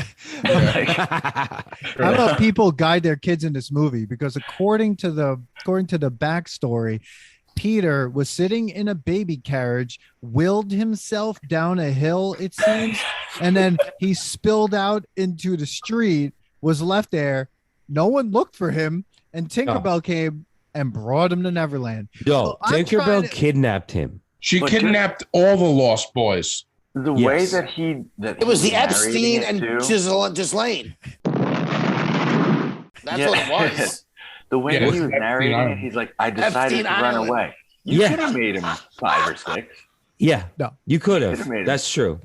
about people guide their kids in this movie? Because according to the backstory, Peter was sitting in a baby carriage, willed himself down a hill, it seems, and then he spilled out into the street, was left there. No one looked for him, and Tinkerbell came and brought him to Neverland. Yo, Tinkerbell kidnapped him. She kidnapped all the Lost Boys. The way that it was the Epstein and Ghislaine. That's what it was. The way he was narrating it, he's like, I decided to run away. You could have made him 5 or 6. Yeah, no, you could have. That's true.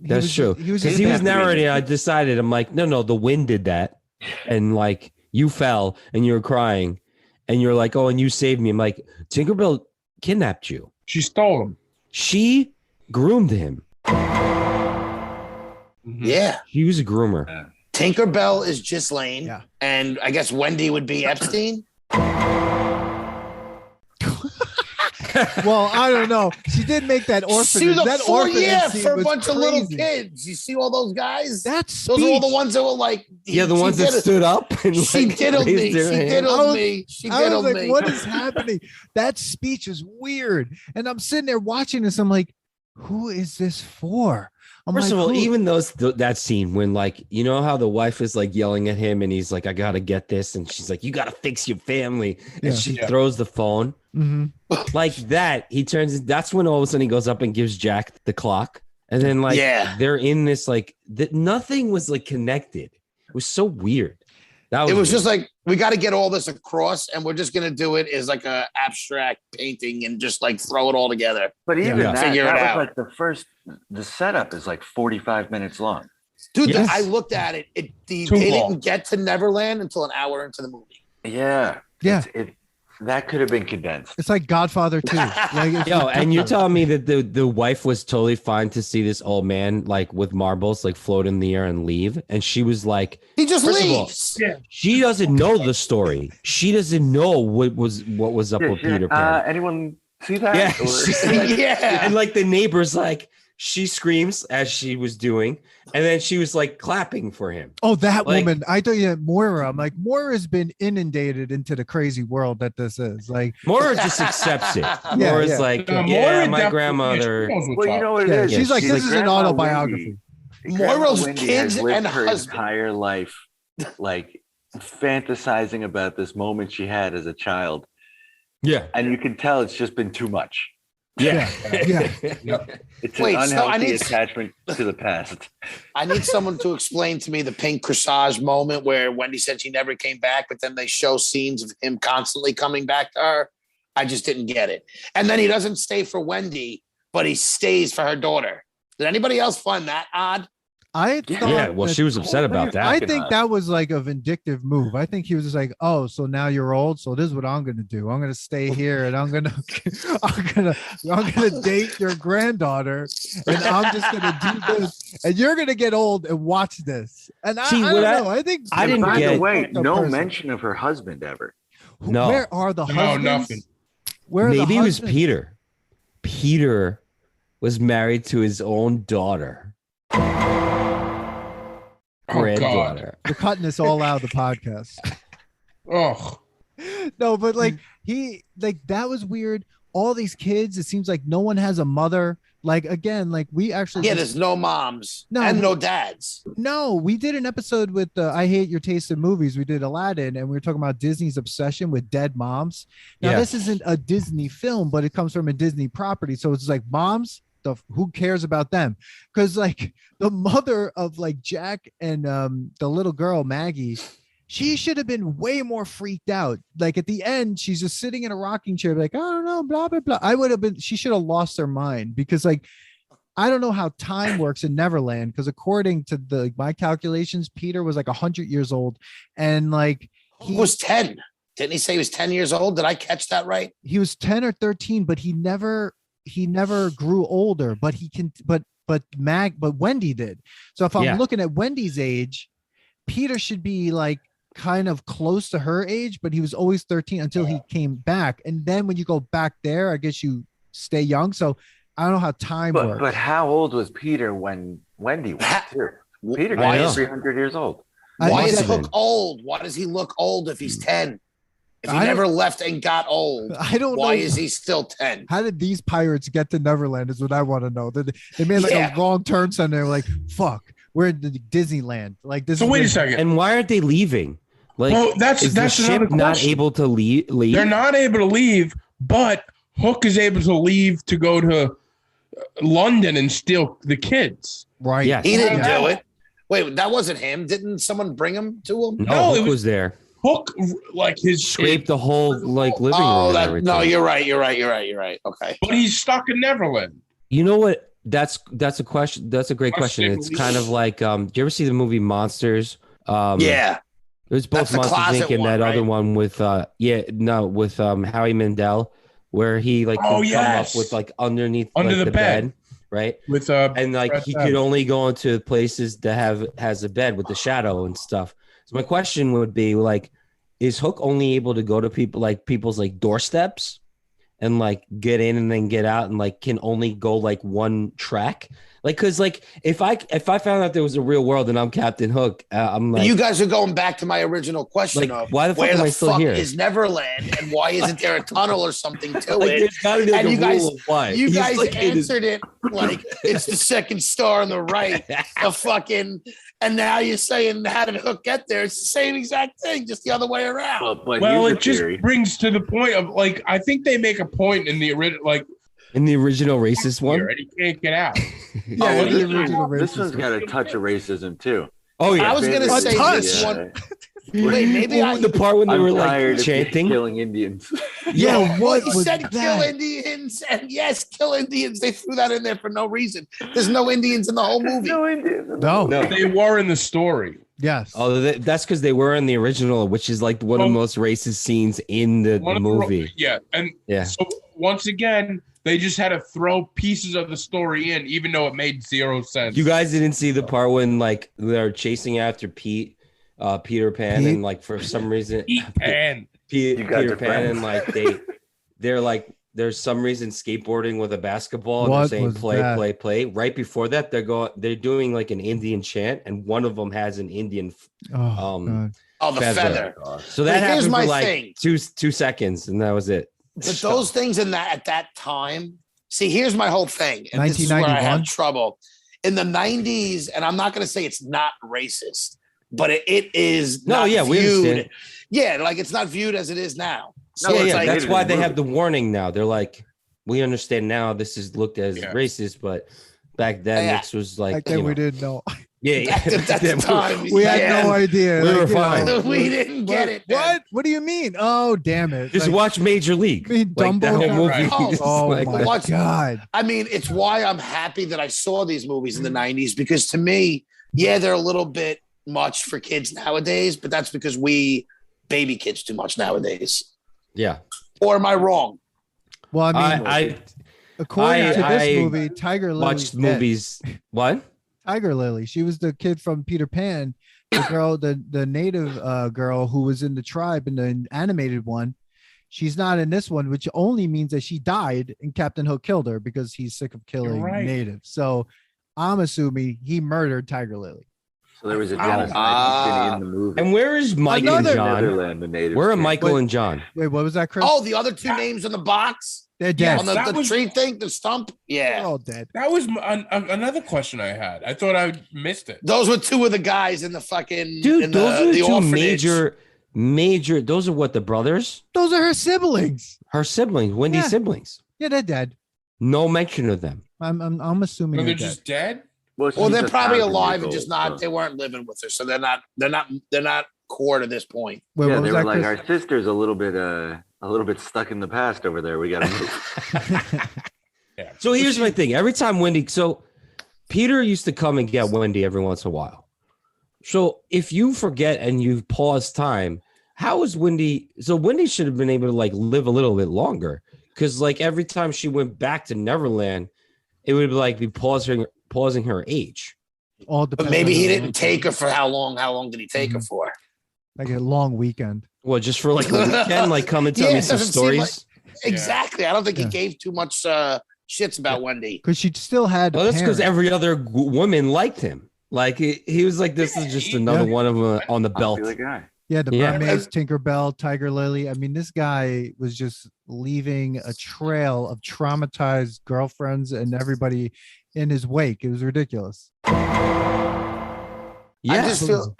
That's true. Because he was narrating, I decided, I'm like, no, the wind did that. And like, you fell and you were crying and you're like, oh, and you saved me. I'm like, Tinkerbell kidnapped you. She stole him. She groomed him. Yeah. He was a groomer. Tinkerbell is Ghislaine, and I guess Wendy would be Epstein. Well, I don't know. She did make that orphanage. See the that for a was bunch of little crazy. kids. You see all those guys? Those are all the ones that were like, the ones that stood up. And she diddled me. She diddled me. She diddled me. What is happening? That speech is weird. And I'm sitting there watching this. I'm like, who is this for? First of all, even that scene when, like, you know how the wife is like yelling at him and he's like, I gotta get this, and she's like, you gotta fix your family, and she throws the phone like that. He turns. That's when all of a sudden he goes up and gives Jack the clock, and then like they're in this like that. Nothing was like connected. It was so weird. It was just like, we got to get all this across, and we're just going to do it as like a abstract painting and just like throw it all together. But even that figure it out. was like the setup is like 45 minutes long. Dude, I looked at it. They didn't get to Neverland until an hour into the movie. Yeah. Yeah. That could have been condensed. It's like Godfather 2. Like, Yo, and you're telling me that the wife was totally fine to see this old man like with marbles like float in the air and leave, and she was like, he just first leaves. Of all, she doesn't know the story. She doesn't know what was up with Peter Pan. Anyone see that? Yeah, and like the neighbors, like she screams as she was doing, and then she was like clapping for him. Oh, that like, woman! I thought you had Moira. I'm like, Moira's been inundated into the crazy world that this is. Like, Moira just accepts it. Moira's like, my grandmother. Well, you know what it is. She's like, this is an autobiography. Moira's kids and her husband. entire life, like fantasizing about this moment she had as a child. Yeah, and you can tell it's just been too much. Yeah. It's an unhealthy attachment to the past. I need someone to explain to me the pink corsage moment where Wendy said she never came back, but then they show scenes of him constantly coming back to her. I just didn't get it. And then he doesn't stay for Wendy, but he stays for her daughter. Did anybody else find that odd? Well, she was upset about that. I think that was like a vindictive move. I think he was just like, "Oh, so now you're old. So this is what I'm gonna do. I'm gonna stay here, and I'm gonna date your granddaughter, and I'm just gonna do this, and you're gonna get old and watch this." And I don't know. I think I didn't. By the way, no mention of her husband ever. No. Where are the husbands? No, nothing. Where maybe it was Peter. Peter was married to his own daughter. Granddaughter. We're cutting this all out of the podcast. Oh no, but like that was weird. All these kids, it seems like no one has a mother. Like again, like we actually there's no moms and no dads. No, we did an episode with I Hate Your Taste in Movies. We did Aladdin, and we were talking about Disney's obsession with dead moms. Now this isn't a Disney film, but it comes from a Disney property, so it's like moms. Who cares about them? Because like the mother of like Jack and the little girl Maggie, she should have been way more freaked out. Like at the end, she's just sitting in a rocking chair, like I don't know, blah blah blah. I would have been. She should have lost her mind because like I don't know how time works in Neverland. Because according to my calculations, Peter was like 100 years old, and like he was 10. Didn't he say he was 10 years old? Did I catch that right? He was 10 or 13, but he never grew older, but but Wendy did. So if I'm looking at Wendy's age, Peter should be like kind of close to her age, but he was always 13 until he came back. And then when you go back there, I guess you stay young. So I don't know how time works. But how old was Peter when Wendy was too? Peter was 300 years old. Why is Hook old? Why does he look old if he's 10? If he never left and got old, I don't know. Why is he still 10? How did these pirates get to Neverland is what I want to know. They made like a wrong turn somewhere. They were like, fuck, we're in Disneyland. Like this. So wait a second. And why aren't they leaving? Like, that's the ship not able to leave? They're not able to leave, but Hook is able to leave to go to London and steal the kids. Right. Yes. He didn't do it. Wait, that wasn't him. Didn't someone bring him to him? No, Hook was there. Hook, like his scraped the whole like living room. No, you're right. Okay, but he's stuck in Neverland. You know what? That's a question. That's a great question. It's kind of like, do you ever see the movie Monsters? Yeah, it was both Monsters Inc. and that other one with Howie Mandel, where he like come up with like under the bed. Right. With and like he could only go into places that has a bed with the shadow and stuff. So my question would be like, is Hook only able to go to people's like doorsteps and like get in and then get out and like can only go like one track? Like, cause like if I found out there was a real world and I'm Captain Hook, I'm like, you guys are going back to my original question like, of why the fuck am I still here? Is Neverland and why isn't there a tunnel or something to like, it? There's gotta be like and a rule of why. You guys like, answered it like it's the second star on the right. The fucking, and now you're saying how did Hook get there? It's the same exact thing, just the other way around. Well, it just brings to the point of like I think they make a point in the original in the original racist one, and he can't get out. This one's got a touch of racism too. Oh yeah, I was gonna say this one. Wait, maybe the part when they were like tired of chanting. killing Indians. Yeah, what he was said that? kill Indians, and yes, kill Indians. They threw that in there for no reason. There's no Indians in the whole movie. No Indians. No. They were in the story. Yes. Oh, that's because they were in the original, which is like one of the most racist scenes in the movie. So once again, they just had to throw pieces of the story in, even though it made zero sense. You guys didn't see the part when like they're chasing after Peter Pan, and like for some reason Peter Pan, and like they're like there's some reason skateboarding with a basketball, and What they're saying was play, that? play. Right before that, they're doing like an Indian chant, and one of them has an Indian God. The feather. So that But here's happened my for like thing. 2 seconds, and that was it. But those things in that at that time, see, here's my whole thing, and this is where I have 1991? trouble. In the 90s, and I'm not going to say it's not racist, but it is No, not yeah, we viewed. understand. Yeah, like it's not viewed as it is now. So it's yeah, like, that's why they have the warning now. They're like, we understand now this is looked as racist, but back then this was like, Back then we didn't know. Yeah, at the time, We had no idea. We were you know, fine. we didn't get it. What? What do you mean? Oh, damn it! Just watch Major League. I mean, Like, that Dumbo. whole movie. Oh, like my Watch- God! I mean, it's why I'm happy that I saw these movies in the 90s, because to me, yeah, they're a little bit much for kids nowadays, but that's because we baby kids too much nowadays. Yeah. Or am I wrong? Well, I mean, according to this movie, Tiger Lily watched movies. What? Tiger Lily. She was the kid from Peter Pan, the girl, the native girl who was in the tribe in the animated one. She's not in this one, which only means that she died and Captain Hook killed her because he's sick of killing natives. So I'm assuming he murdered Tiger Lily. So there was a genocide in the movie. And where is Mike and John? Netherland, the natives Where are did. Michael and John? Wait, what was that, Chris? Oh, the other two names on the box? They're dead. On the tree thing, the stump? Yeah. They're all dead. That was another question I had. I thought I missed it. Those were two of the guys in the fucking Dude, in those are the two orphanage. major. Those are what, the brothers? Those are her siblings. Her siblings, Wendy's Yeah. siblings. Yeah, they're dead. No mention of them. I'm assuming No, they're they're just dead. Well, they're probably alive and just not. They weren't living with her, so they're not core to this point. Wait, Yeah, what they was were that, like, Chris? our sister's a little bit stuck in the past over there. We got to move. So here's my thing. Every time Wendy, so Peter used to come and get Wendy every once in a while. So if you forget and you pause time, how is Wendy? So Wendy should have been able to like live a little bit longer, because like every time she went back to Neverland, it would like be pausing her age. All But depends maybe on he the- didn't take her for how long? How long did he take her for? like a long weekend. Well, just for like a weekend, like come and tell Yeah, me it some doesn't seem stories. Exactly. I don't think he gave too much shits about Wendy. Because she still had. Well, that's because parents. every other woman liked him. Like he was like, this is just another one of them on the belt. guy. Yeah, the Yeah. mermaids, Tinkerbell, Tiger Lily. I mean, this guy was just leaving a trail of traumatized girlfriends and everybody in his wake. It was ridiculous. I just feel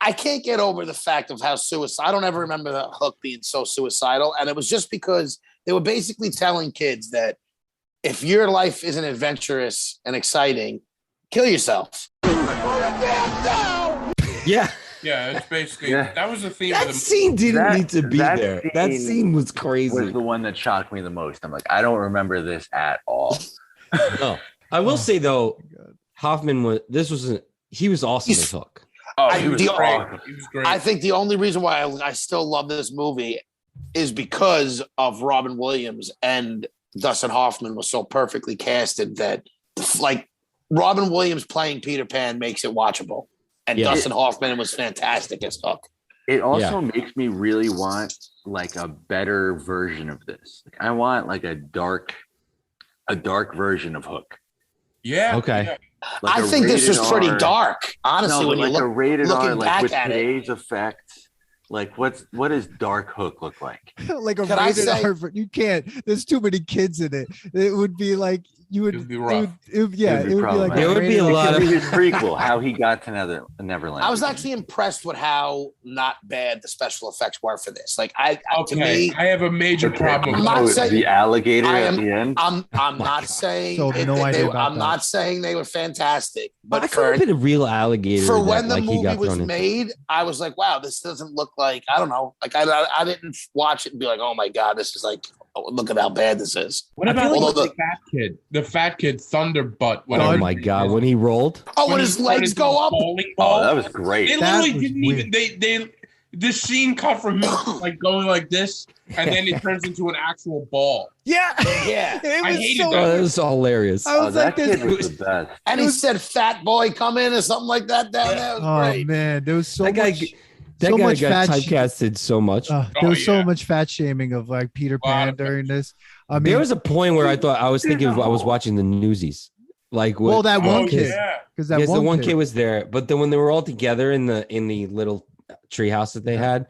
I can't get over the fact of how suicide. I don't ever remember the Hook being so suicidal, and it was just because they were basically telling kids that if your life isn't adventurous and exciting, kill yourself. Yeah. Yeah, it's basically that was the theme of That the scene didn't need to be there. That scene was crazy. Was the one that shocked me the most. I'm like, I don't remember this at all. No, I will say though, Hoffman he was awesome as Hook. He was great. I think the only reason why I still love this movie is because of Robin Williams and Dustin Hoffman was so perfectly casted that like Robin Williams playing Peter Pan makes it watchable. And Dustin Hoffman was fantastic as Hook. It also makes me really want like a better version of this. Like, I want like a dark version of Hook. Yeah. Okay. Yeah. Like I think this was pretty R. dark, honestly. No, when you like look a rated looking R, like back with at it, today's effects, like what does Dark Hook look like? Like a Can I rated say- R. You can't. There's too many kids in it. It would be like You would, It would be rough. it would be like problematic. There would be a lot It of could be his prequel, how he got to Neverland. I was actually impressed with how not bad the special effects were for this. Like to Okay, me, I have a major problem. I'm not saying the alligator at the end. I'm not saying So no idea about I'm that. not saying they were fantastic, But but I could have been a real alligator. for that, when the like, he movie got was thrown into. made, I was like, wow, this doesn't look like, I don't know. Like I didn't watch it and be like, oh my God, this is like, oh, look at how bad this is. What about Although the fat kid Thunderbutt? Oh Whatever. my God, when he rolled. Oh, when his legs go up. Oh, that was great. They That literally was didn't weird. even. They this scene cut from him like going like this, and then it turns into an actual ball. Yeah. Yeah. It I was hated so that. Oh, that was hilarious. I was like, that this. kid was the best. And he said, "Fat boy, come in," or something like that down there. It was Oh great. man, there was so That guy, much. that so guy much got fat typecasted so much. There was so yeah. much fat shaming of like Peter Lot Pan of during this. I mean, There was a point where I thought I was thinking I was watching the Newsies. Like, well, that Oh, one kid, yeah. because that yes, the one kid. kid was there, but then when they were all together in the little treehouse that they had,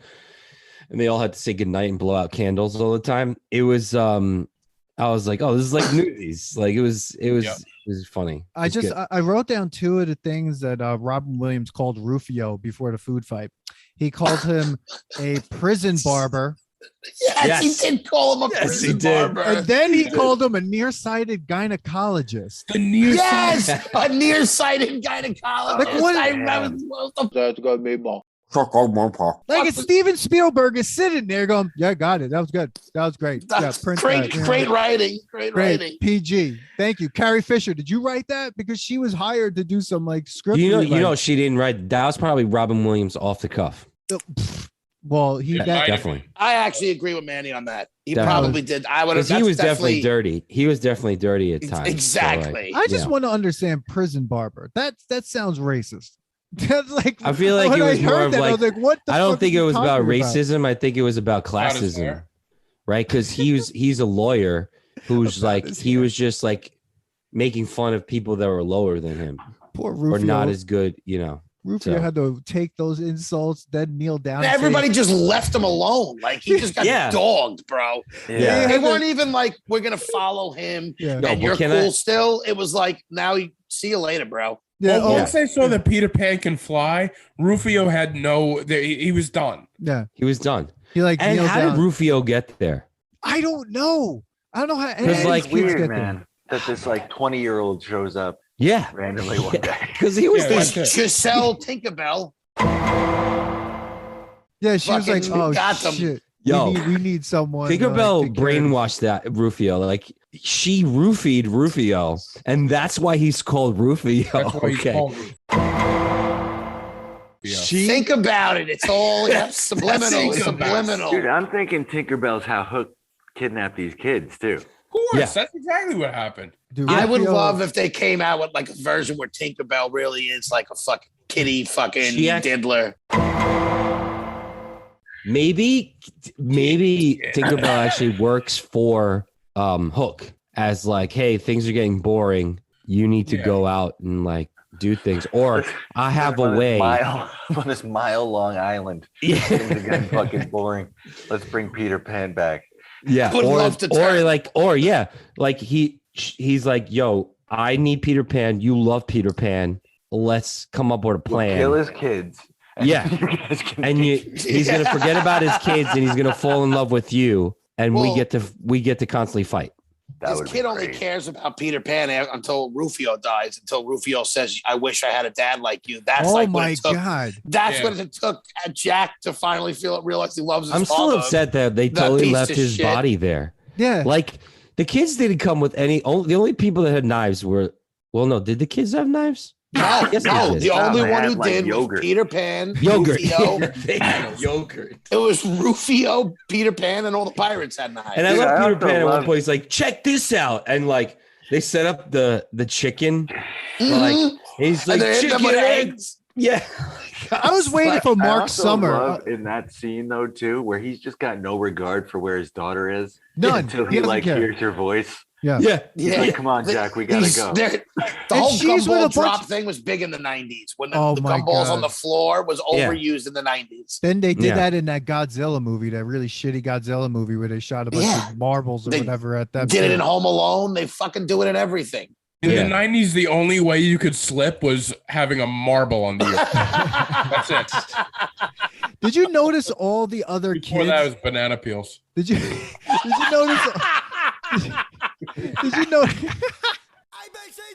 and they all had to say goodnight and blow out candles all the time, it was I was like, oh, this is like Newsies. Like it was funny. I I wrote down two of the things that Robin Williams called Rufio before the food fight. He called him a prison barber, Yes, he did call him a prison barber. and then he called him a nearsighted gynecologist. The nearsighted. Yes, a nearsighted gynecologist. Like, what- I remember. That's got me ball. Like it's Steven Spielberg is sitting there going, "Yeah, got it. That was good. That was great. That's print great, that, yeah. great writing. Great writing. PG. Thank you, Carrie Fisher. Did you write that? Because she was hired to do some like script. You rewriting. know, she didn't write. That was probably Robin Williams off the cuff. Well, he Yeah, that, Definitely. I actually agree with Manny on that. He Definitely. probably did. I would have. Because he was definitely dirty. He was definitely dirty at times. Exactly. So, like, I just yeah. want to understand prison barber. That sounds racist. That's like I feel like when it was I more heard of that, I like. was like, what the I don't fuck think are it you was about talking racism. I think it was about Not as classism, fair. right? Because he's a lawyer who's like he was just like making fun of people that were lower than him Poor or Rufio. not as good, you know. Rufio so. had to take those insults, then kneel down. And and say, everybody just left him alone. Like he just got Yeah. dogged, bro. Yeah. They weren't even like, we're gonna follow him Yeah. No, and but you're can cool I- still. It was like, now you see you later, bro. Yeah, Well, oh, once they saw that Peter Pan can fly, Rufio had he was done. yeah. He was done. He like And kneeled how down. did Rufio get there? I don't know. I don't know how any of Because, these like, kids Weird, get man, that this like 20-year-old shows up Yeah, randomly one day. because he was Yeah, like, that's it. Giselle Tinkerbell. Yeah, she was like, Fucking "Oh got them. shit, Yo, we need someone." Tinkerbell take care of brainwashed that Rufio. Like she roofied Rufio, and that's why he's called Rufio. That's why he's Okay, called Yeah. she Think about it. It's all subliminal. Think about it. Subliminal. Dude, I'm thinking Tinkerbell's how Hook kidnapped these kids too. Of course, Yeah. that's exactly what happened. Dude, I would Rufio- love if they came out with like a version where Tinkerbell really is like a fucking kitty fucking She act- diddler. maybe Tinkerbell actually works for Hook as like, hey, things are getting boring. You need to Yeah. go out and like do things, or I have a On this way. on this mile-long island. Yeah. Things are getting fucking boring. Let's bring Peter Pan back. Yeah, Would love to turn. like he's like, yo, I need Peter Pan. You love Peter Pan. Let's come up with a We'll plan. kill his kids. and Yeah. you guys can And he's gonna forget about his kids, and he's gonna fall in love with you, and Well- we get to constantly fight. that This would be kid only great. cares about Peter Pan until Rufio dies. Until Rufio says, "I wish I had a dad like you." That's Oh like what my it took. god! That's Yeah. what it took Jack to finally realize he loves his I'm still father. upset that they that totally piece left of his shit. body there. Yeah, Like the kids didn't come with any. The only people that had knives were. Well, no, did the kids have knives? No, Yes, they no. did. The only they one had, who like, did yogurt. was Peter Pan, Yogurt. Rufio. They had yogurt. It was Rufio, Peter Pan, and all the pirates had knives. And I Dude, love I Peter also Pan at one love- point. He's like, check this out. And like they set up the chicken. Like Mhm. he's like, And they hit them chicken with eggs. Yeah. I was waiting for I Mark also Summer. love in that scene though too, where he's just got no regard for where his daughter is None. until He he doesn't like care. hears her voice. Yeah. He's like, come on, Jack, we gotta go. The whole gumball drop thing was big in the 90s when the gumballs on the floor was overused in the 90s. Then they did that in that Godzilla movie, that really shitty Godzilla movie where they shot a bunch of marbles or whatever at that. Did it in Home Alone. They fucking do it in everything. In the 90s, the only way you could slip was having a marble on the ear. That's it. Did you notice all the other kids? Before that was banana peels. Did you notice? Did you know?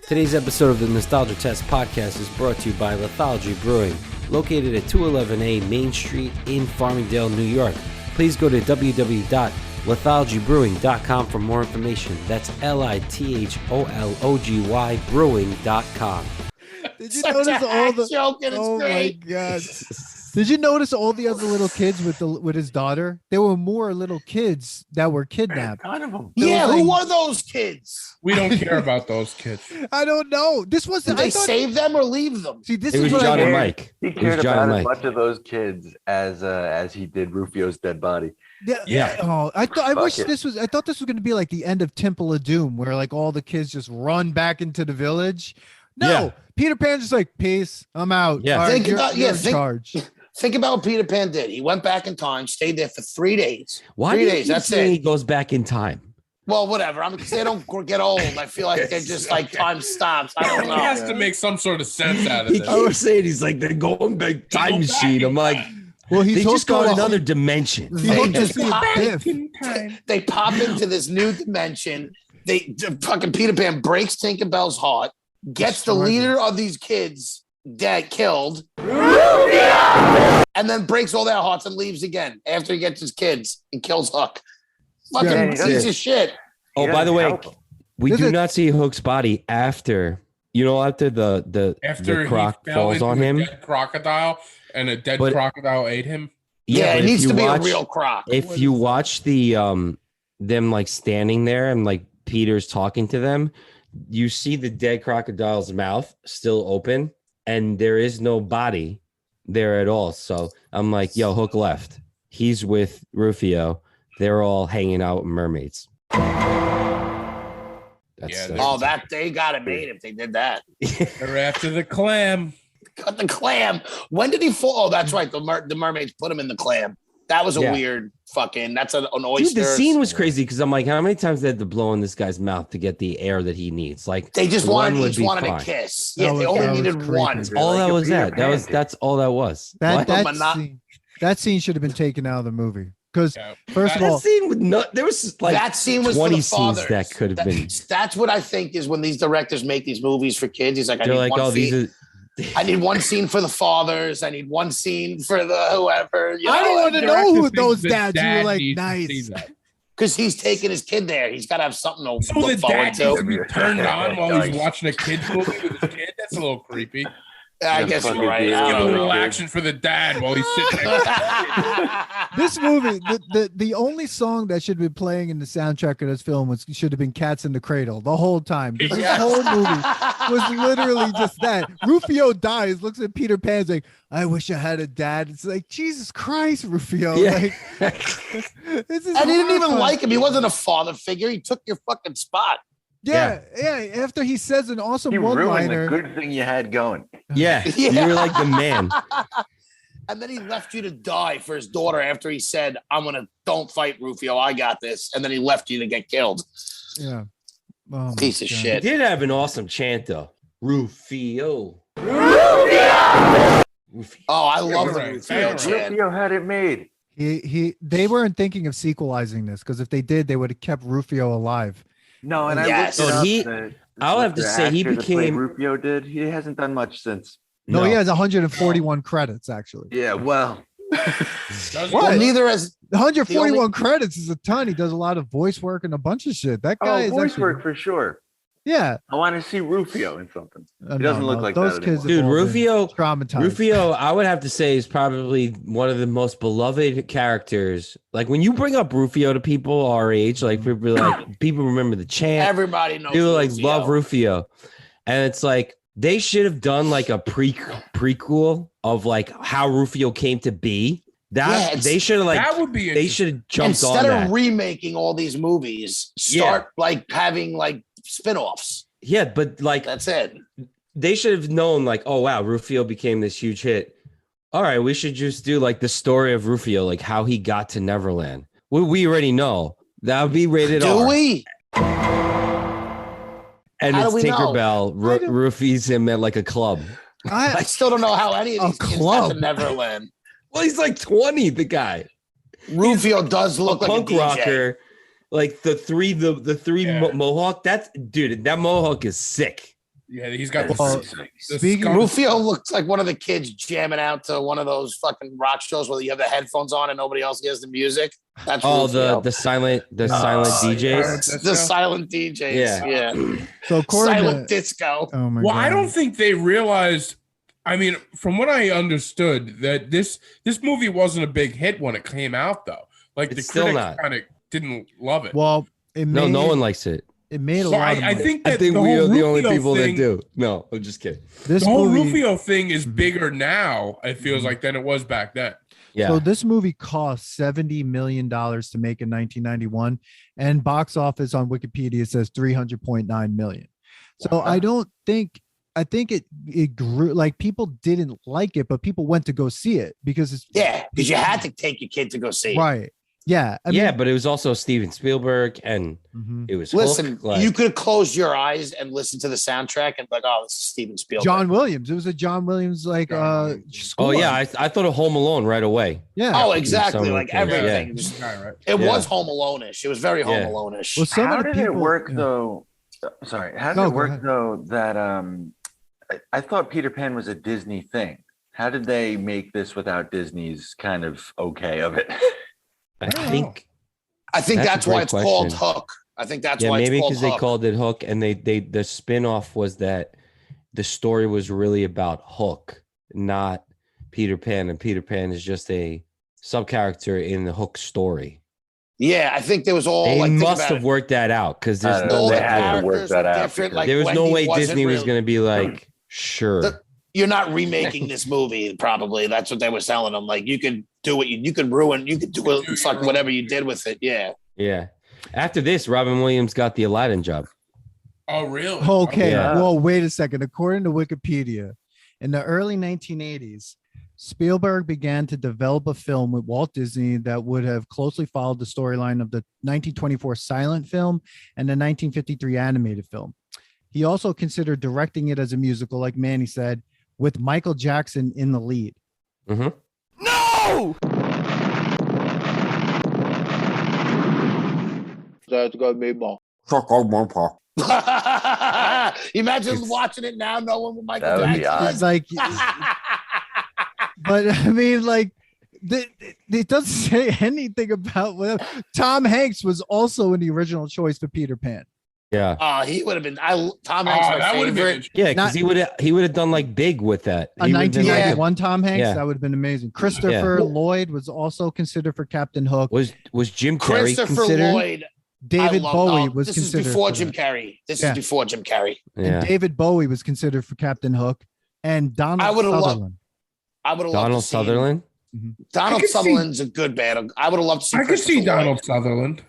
Today's episode of the Nostalgia Test podcast is brought to you by Lithology Brewing, located at 211A Main Street in Farmingdale, New York. Please go to www.lithologybrewing.com for more information. That's LITHOLOGY brewing.com. Did you notice all the joke and it's great. My god! Did you notice all the other little kids with his daughter? There were more little kids that were kidnapped. Who are those kids? We don't care about those kids. I don't know. This was. Did they save them or leave them? See, this It is was what John I and Mike. He cared about as much of those kids as he did Rufio's dead body. Yeah. Oh, I thought this was going to be like the end of Temple of Doom, where like all the kids just run back into the village. No, Peter Pan's just like, peace, I'm out. Yeah, Right, you're in charge. Think about what Peter Pan did. He went back in time, stayed there for 3 days. Why 3 do you days. keep That's saying it. he goes back in time? Well, whatever. Because they don't get old. I feel like they're just like time stops. I don't know. He has to make some sort of sense out of He this. keeps saying he's like they're going back time machine. I'm like, well, they just go in another dimension. They pop into this new dimension. Fucking Peter Pan breaks Tinkerbell's heart, gets the leader of these kids killed, and then breaks all their hearts and leaves again after he gets his kids and kills Hook. Fucking piece of shit. Oh, by the way, we do not see Hook's body after the croc falls on him. Dead crocodile and a dead crocodile ate him. Yeah, it needs to be a real croc. If you watch the them like standing there and like Peter's talking to them, you see the dead crocodile's mouth still open and there is no body there at all. So I'm like, yo, Hook left. He's with Rufio. They're all hanging out with mermaids. They got it made if they did that. They're after the clam. Cut the clam. When did he fall? Oh, that's right. The mermaids put him in the clam. That was a weird fucking. That's an oyster. Dude, the scene was crazy because I'm like, how many times they had to blow in this guy's mouth to get the air that he needs? Like they just wanted a kiss. Yeah, they only needed one. That's all that was. That's all that was. That scene should have been taken out of the movie. Because first of all, there was like that scene was 20 for the scenes that could have been. That's what I think is when these directors make these movies for kids. He's like, I need one scene for the fathers. I need one scene for the whoever. I don't want to know who those dads were. Like, nice. Because he's taking his kid there. He's got to have something to so look the forward dad needs to be turned on while he's watching a kid's movie with his kid. That's a little creepy. I guess you're right. Give a little action for the dad while he's sitting there. This movie, the only song that should have been playing in the soundtrack of this film should have been "Cats in the Cradle" the whole time. This whole movie was literally just that. Rufio dies, looks at Peter Pan's like, "I wish I had a dad." It's like, Jesus Christ, Rufio! Yeah. Like, this is and he didn't even like him. He wasn't a father figure. He took your fucking spot. Yeah. After he says an awesome one-liner, ruined the good thing you had going. Yeah, you were like the man. And then he left you to die for his daughter after he said, don't fight Rufio. I got this. And then he left you to get killed. Yeah. Piece of shit. He did have an awesome chant though. Rufio. Oh, I love the Rufio chant. Rufio had it made. They weren't thinking of sequelizing this because if they did, they would have kept Rufio alive. No, and I'll have to say he became Rufio did. He hasn't done much since. No, he has 141 credits actually. Yeah, well, neither has 141 credits is a ton. He does a lot of voice work and a bunch of shit. That guy is voice work for sure. Yeah, I want to see Rufio in something. He doesn't look like those that kids. Dude, Rufio, traumatized. Rufio, I would have to say is probably one of the most beloved characters. Like when you bring up Rufio to people our age, like people remember the chant. Everybody knows. People like love Rufio, and it's like they should have done like a prequel of like how Rufio came to be, They should have that would be they should have jumped on instead that. of remaking all these movies, start like having like spin-offs. Yeah, but like that's it. They should have known, like, oh wow, Rufio became this huge hit. All right, we should just do like the story of Rufio, like how he got to Neverland. We already know that would be rated R. Do we? And How it's do we know? Tinkerbell roofies him at like a club. I still don't know how any of these kids got to Neverland. Well, he's like 20, the guy. Rufio does look like punk a DJ. rocker. Like the three mohawk. That mohawk is sick. Yeah, he's got Rufio looks like one of the kids jamming out to one of those fucking rock shows where you have the headphones on and nobody else hears the music. That's Rufio. the silent DJs. The silent DJs. Yeah. So silent disco. Oh my well, God. I don't think they realized. I mean, from what I understood, that this movie wasn't a big hit when it came out, though. Like the critics kind of didn't love it. Well, no one likes it. It made a lot of money. I think that we are the only Rufio people thing, that do. No, I'm just kidding. This the whole movie, Rufio thing is bigger now, it feels like, than it was back then. Yeah. So this movie cost $70 million to make in 1991, and box office on Wikipedia says 300.9 million. So I think it grew. Like people didn't like it, but people went to go see it because because you had to take your kid to go see it. Right. Yeah. I mean, but it was also Steven Spielberg, and it was. Listen, Hook, you could have closed your eyes and listened to the soundtrack and be like, oh, this is Steven Spielberg. John Williams. It was a John Williams score. Oh yeah, I thought of Home Alone right away. Yeah. Oh, exactly. Like everything. Yeah. It was Home Alone-ish. It was very Home Alone-ish. Well, how did it work though? Sorry, how did it work though that I thought Peter Pan was a Disney thing. How did they make this without Disney's kind of okay of it? I think that's why it's called Hook. I think that's why it's maybe called because Hook. they called it Hook, and the spin-off was that the story was really about Hook, not Peter Pan, and Peter Pan is just a sub-character in the Hook story. Yeah, I think there was all. They like, must have worked that out because there's no way there was no way Disney was going to be like, sure. You're not remaking this movie. Probably that's what they were telling them. Like you could do what you could ruin. You could do fuck whatever you did with it. Yeah. Yeah. After this, Robin Williams got the Aladdin job. Oh, really? Okay. Yeah. Well, wait a second. According to Wikipedia, in the early 1980s, Spielberg began to develop a film with Walt Disney that would have closely followed the storyline of the 1924 silent film and the 1953 animated film. He also considered directing it as a musical, like Manny said, with Michael Jackson in the lead. Mm-hmm. No! That's got me ball. Imagine watching it now, knowing what Michael That would Jackson be is. It's like, but I mean, like, it doesn't say anything about whether Tom Hanks was also in the original choice for Peter Pan. Yeah. He would have been. Tom Hanks, my favorite. Yeah, because he would have done like big with that. A 1991 Tom Hanks, Yeah. that would have been amazing. Christopher Lloyd was also considered for Captain Hook. Was Jim Carrey Christopher considered? Lloyd. David Bowie was This considered. is before for Jim that. Carrey. This is before Jim Carrey. Yeah. And David Bowie was considered for Captain Hook, and Donald Sutherland. I would have loved Donald to see Sutherland. Donald Sutherland's a good band. I would have loved to see. I could see Christopher Lloyd. Donald Sutherland.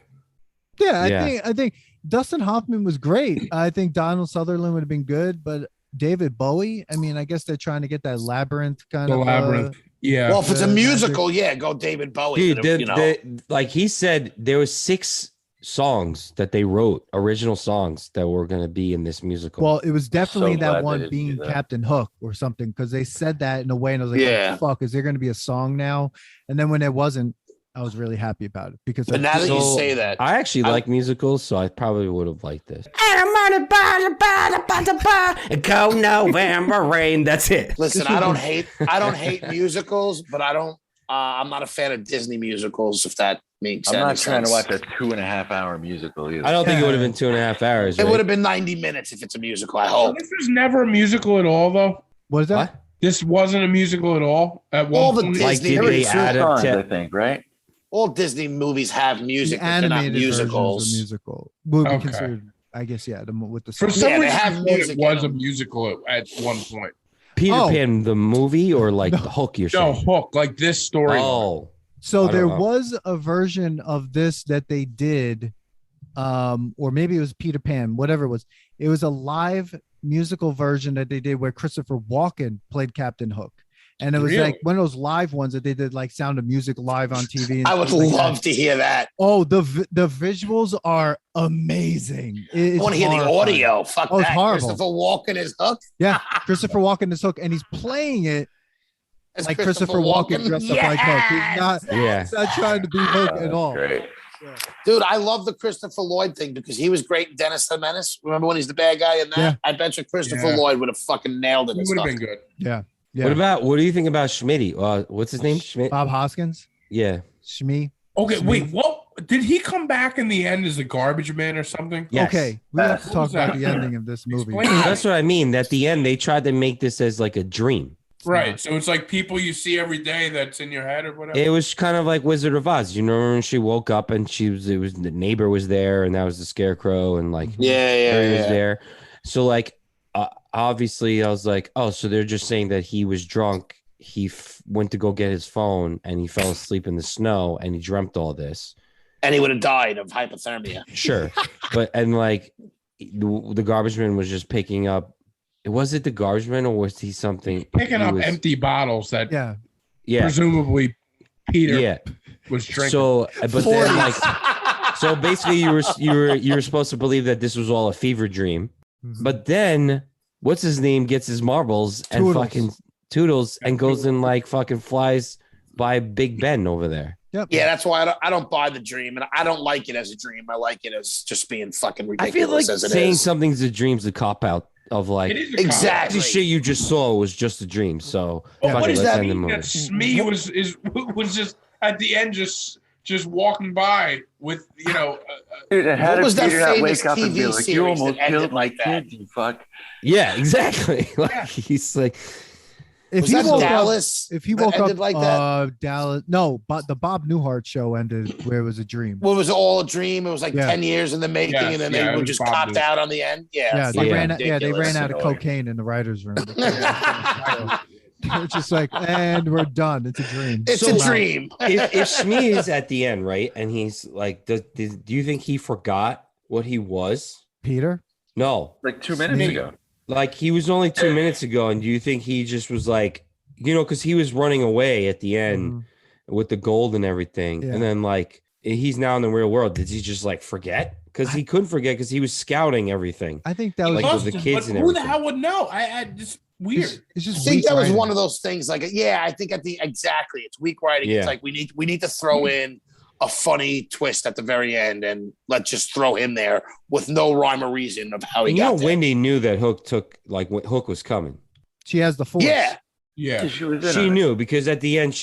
Yeah, I think Dustin Hoffman was great. I think Donald Sutherland would have been good, but David Bowie, I mean, I guess they're trying to get that labyrinth kind of. Labyrinth. Yeah. Well, if it's a musical, go David Bowie. Dude, like he said, there was 6 songs that they wrote, original songs that were going to be in this musical. Well, it was definitely So glad that they one didn't being do that. Captain Hook or something, because they said that in a way, and I was like, Yeah. oh, fuck, is there going to be a song now? And then when it wasn't, I was really happy about it because. But now that you say that, I actually like musicals, so I probably would have liked this. Go November rain. That's it. listen, I don't hate musicals, but I'm not a fan of Disney musicals. If that makes I'm any not trying to sense. watch a 2.5-hour musical either. I don't think it would have been 2.5 hours. It right? would have been 90 minutes if it's a musical. I hope. This was never a musical at all, though. What is that? What? This wasn't a musical at all. At one All the point. Disney- Like, did There were they two add songs, I it? think, right? All Disney movies have music, The but they're not animated musicals. versions are musical. Would be Okay. considered, I guess, with the For song. some Yeah, they reason, have I thought music it was in a them. musical at one point. Peter Pan the movie or like Hook? You're saying? Hook, like this story. Oh, so there was a version of this that they did, or maybe it was Peter Pan, whatever it was. It was a live musical version that they did where Christopher Walken played Captain Hook. And it was like one of those live ones that they did like Sound of Music live on TV. I would love to hear that. Oh, the visuals are amazing. I want to hear the audio. Fuck that. It's horrible. Christopher Walken is Hook. Yeah, Christopher Walken is Hook, and he's playing it As like Christopher Walken dressed up like Hook. He's not trying to be Hook at all. Great. Yeah. Dude, I love the Christopher Lloyd thing because he was great in Dennis the Menace. Remember when he's the bad guy in that? Yeah. I bet you Christopher Lloyd would have fucking nailed it. He would have been good. Yeah. What do you think about Schmitty? What's his name? Schmidt? Bob Hoskins? Yeah. Shmee. Okay, Shmee. wait, what? Did he come back in the end as a garbage man or something? Yes. Okay, we have to talk about the ending of this movie. That's what I mean. At the end, they tried to make this as like a dream. Right. So it's like people you see every day that's in your head or whatever. It was kind of like Wizard of Oz. You know, when she woke up and it was the neighbor was there, and that was the scarecrow, and like Harry was there. So like, obviously, I was like, oh, so they're just saying that he was drunk. He went to go get his phone, and he fell asleep in the snow, and he dreamt all this. And he would have died of hypothermia. Sure, and like the garbage man was just picking up. Was it the garbage man, or was he something picking up empty bottles that presumably Peter was drinking? So, but then like, so basically you were supposed to believe that this was all a fever dream, but then what's his name gets his marbles and fucking Toodles and goes and like fucking flies by Big Ben over there. Yep. Yeah, that's why I don't buy the dream, and I don't like it as a dream. I like it as just being fucking ridiculous. I feel like as it saying is. something's a dream's a cop out of like exactly the shit you just saw was just a dream. So what does that mean? movie. That Smee was just at the end just walking by with Dude, how what was did that Peter not famous wake up and be TV like, series you almost that ended killed my like that? kid, you fuck. Yeah, exactly. Like he's like, If Was he that woke Dallas up, if he that woke ended up, like that? Dallas, no, but the Bob Newhart show ended where it was a dream. Well, it was all a dream. It was like 10 years in the making, Yes, and then yeah, it they would was just Bob copped Newhart. out on the end. Yeah, they ran out of Annoying. cocaine in the writers' room. They're just like, and we're done. It's a dream. It's a dream. if Smee is at the end, right, and he's like, do you think he forgot what he was? Peter? No, like 2 minutes ago. Like he was only 2 minutes ago, and do you think he just was like, because he was running away at the end with the gold and everything, and then like he's now in the real world. Did he just like forget? Because he couldn't forget because he was scouting everything. I think that was like with the kids and who everything. the hell would know? I just weird. It's just I think that was writing. one of those things. Like, I think exactly. It's weak writing. Yeah. It's like we need to throw in a funny twist at the very end, and let's just throw him there with no rhyme or reason of how he got there. Wendy knew that Hook was coming. She has the force. Yeah. She knew because at the end,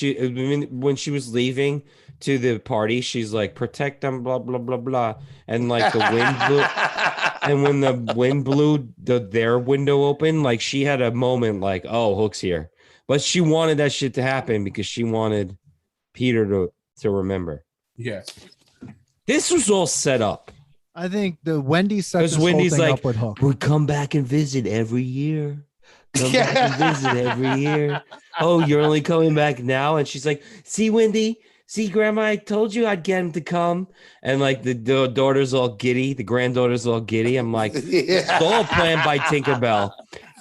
when she was leaving to the party, she's like, protect them, blah, blah, blah, blah. And like the wind blew. And when the wind blew their window open, like she had a moment like, oh, Hook's here. But she wanted that shit to happen because she wanted Peter to remember. Yeah. This was all set up. I think the Wendy set this Because Wendy's whole thing like, up with Hook. we'll come back and visit every year. Come back and visit every year. Oh, you're only coming back now? And she's like, see, Wendy? See, Grandma, I told you I'd get him to come. And like the daughter's all giddy. The granddaughter's all giddy. I'm like, it's all planned by Tinkerbell.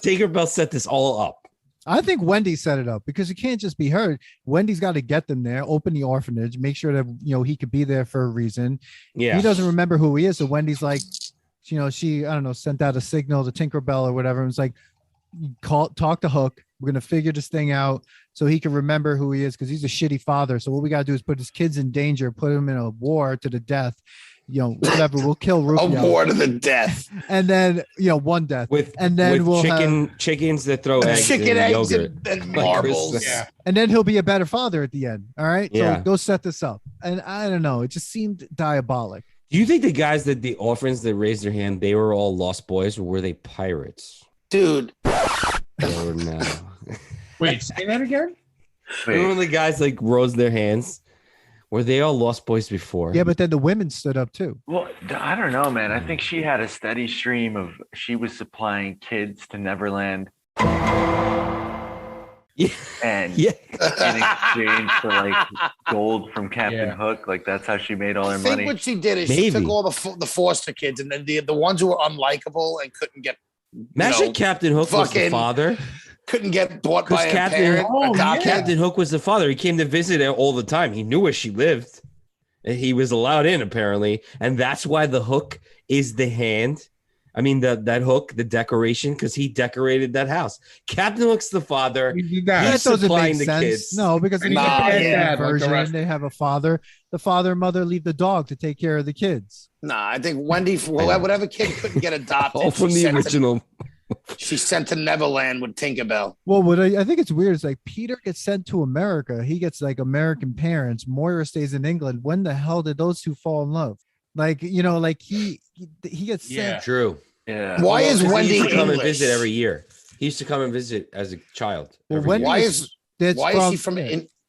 Tinkerbell set this all up. I think Wendy set it up because it can't just be her. Wendy's got to get them there, open the orphanage, make sure that he could be there for a reason. Yeah. He doesn't remember who he is. So Wendy's like, she I don't know, sent out a signal to Tinkerbell or whatever. And it's like, talk to Hook. We're gonna figure this thing out so he can remember who he is because he's a shitty father. So what we gotta do is put his kids in danger, put him in a war to the death. Whatever. We'll kill Rufio. A war to the death. And then one death. And then with we'll chickens that throw eggs chicken and eggs yogurt. and marbles. Christmas. And then he'll be a better father at the end. All right. Yeah. So go set this up. And I don't know. It just seemed diabolic. Do you think the orphans that raised their hand, they were all lost boys, or were they pirates? Dude. Or no? Wait, say that again? Remember when the guys like rose their hands? Were they all lost boys before? Yeah, but then the women stood up too. Well, I don't know, man. I think she had a steady stream of she was supplying kids to Neverland. and Yeah. in exchange for like gold from Captain Hook, like that's how she made all her I think money. what she did is she took all the foster kids and then the ones who were unlikable and couldn't get. Imagine Captain Hook was the father. Couldn't get bought by a Captain, parent. Captain Hook was the father. He came to visit her all the time. He knew where she lived. And he was allowed in, apparently. And that's why the hook is the hand. I mean, that hook, the decoration, because he decorated that house. Captain Hook's the father. He's supplying the kids. No, because in the bad version, they have a father. The father and mother leave the dog to take care of the kids. Nah, I think Wendy, whatever kid couldn't get adopted. All from the original. She sent to Neverland with Tinkerbell. Well, what I think it's weird is like Peter gets sent to America. He gets like American parents. Moira stays in England. When the hell did those two fall in love? Like, like he gets sent. True. Yeah. Why is Wendy he used to come and English? visit every year? He used to come and visit as a child. Well, Why is she from?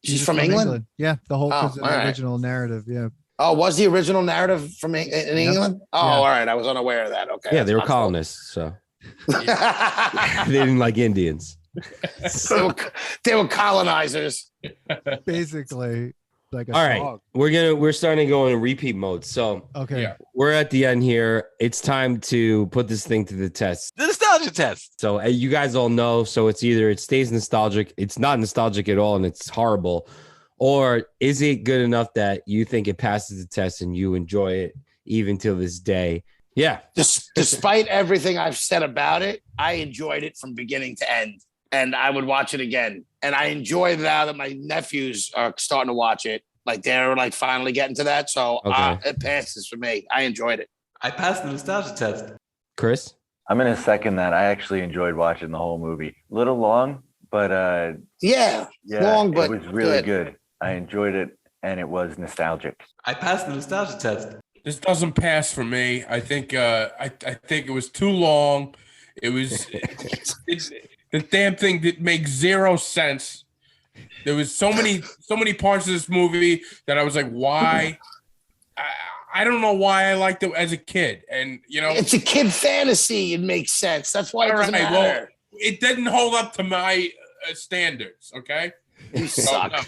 She's from England. Yeah, the whole all right. original narrative. Yeah. Oh, was the original narrative from in England? Oh, all right. I was unaware of that. Okay. Yeah, they were colonists, so they didn't like Indians. They were colonizers. Basically, like a all right, dog. we're starting to go in repeat mode. So okay, we're at the end here. It's time to put this thing to the test. The nostalgia test. So you guys all know. So it's either it stays nostalgic, it's not nostalgic at all, and it's horrible, or is it good enough that you think it passes the test and you enjoy it even till this day? Yeah. Despite everything I've said about it, I enjoyed it from beginning to end, and I would watch it again. And I enjoy now that my nephews are starting to watch it. Like they're like finally getting to that. So it passes for me. I enjoyed it. I passed the nostalgia test. Chris? I'm going to second that. I actually enjoyed watching the whole movie. A little long, but long, but it was really good. I enjoyed it, and it was nostalgic. I passed the nostalgia test. This doesn't pass for me. I think I think it was too long. It was the damn thing that makes zero sense. There was so many parts of this movie that I was like, why? I don't know why I liked it as a kid, and it's a kid fantasy. It makes sense. That's why it doesn't matter. Well, it didn't hold up to my standards. Okay, you suck.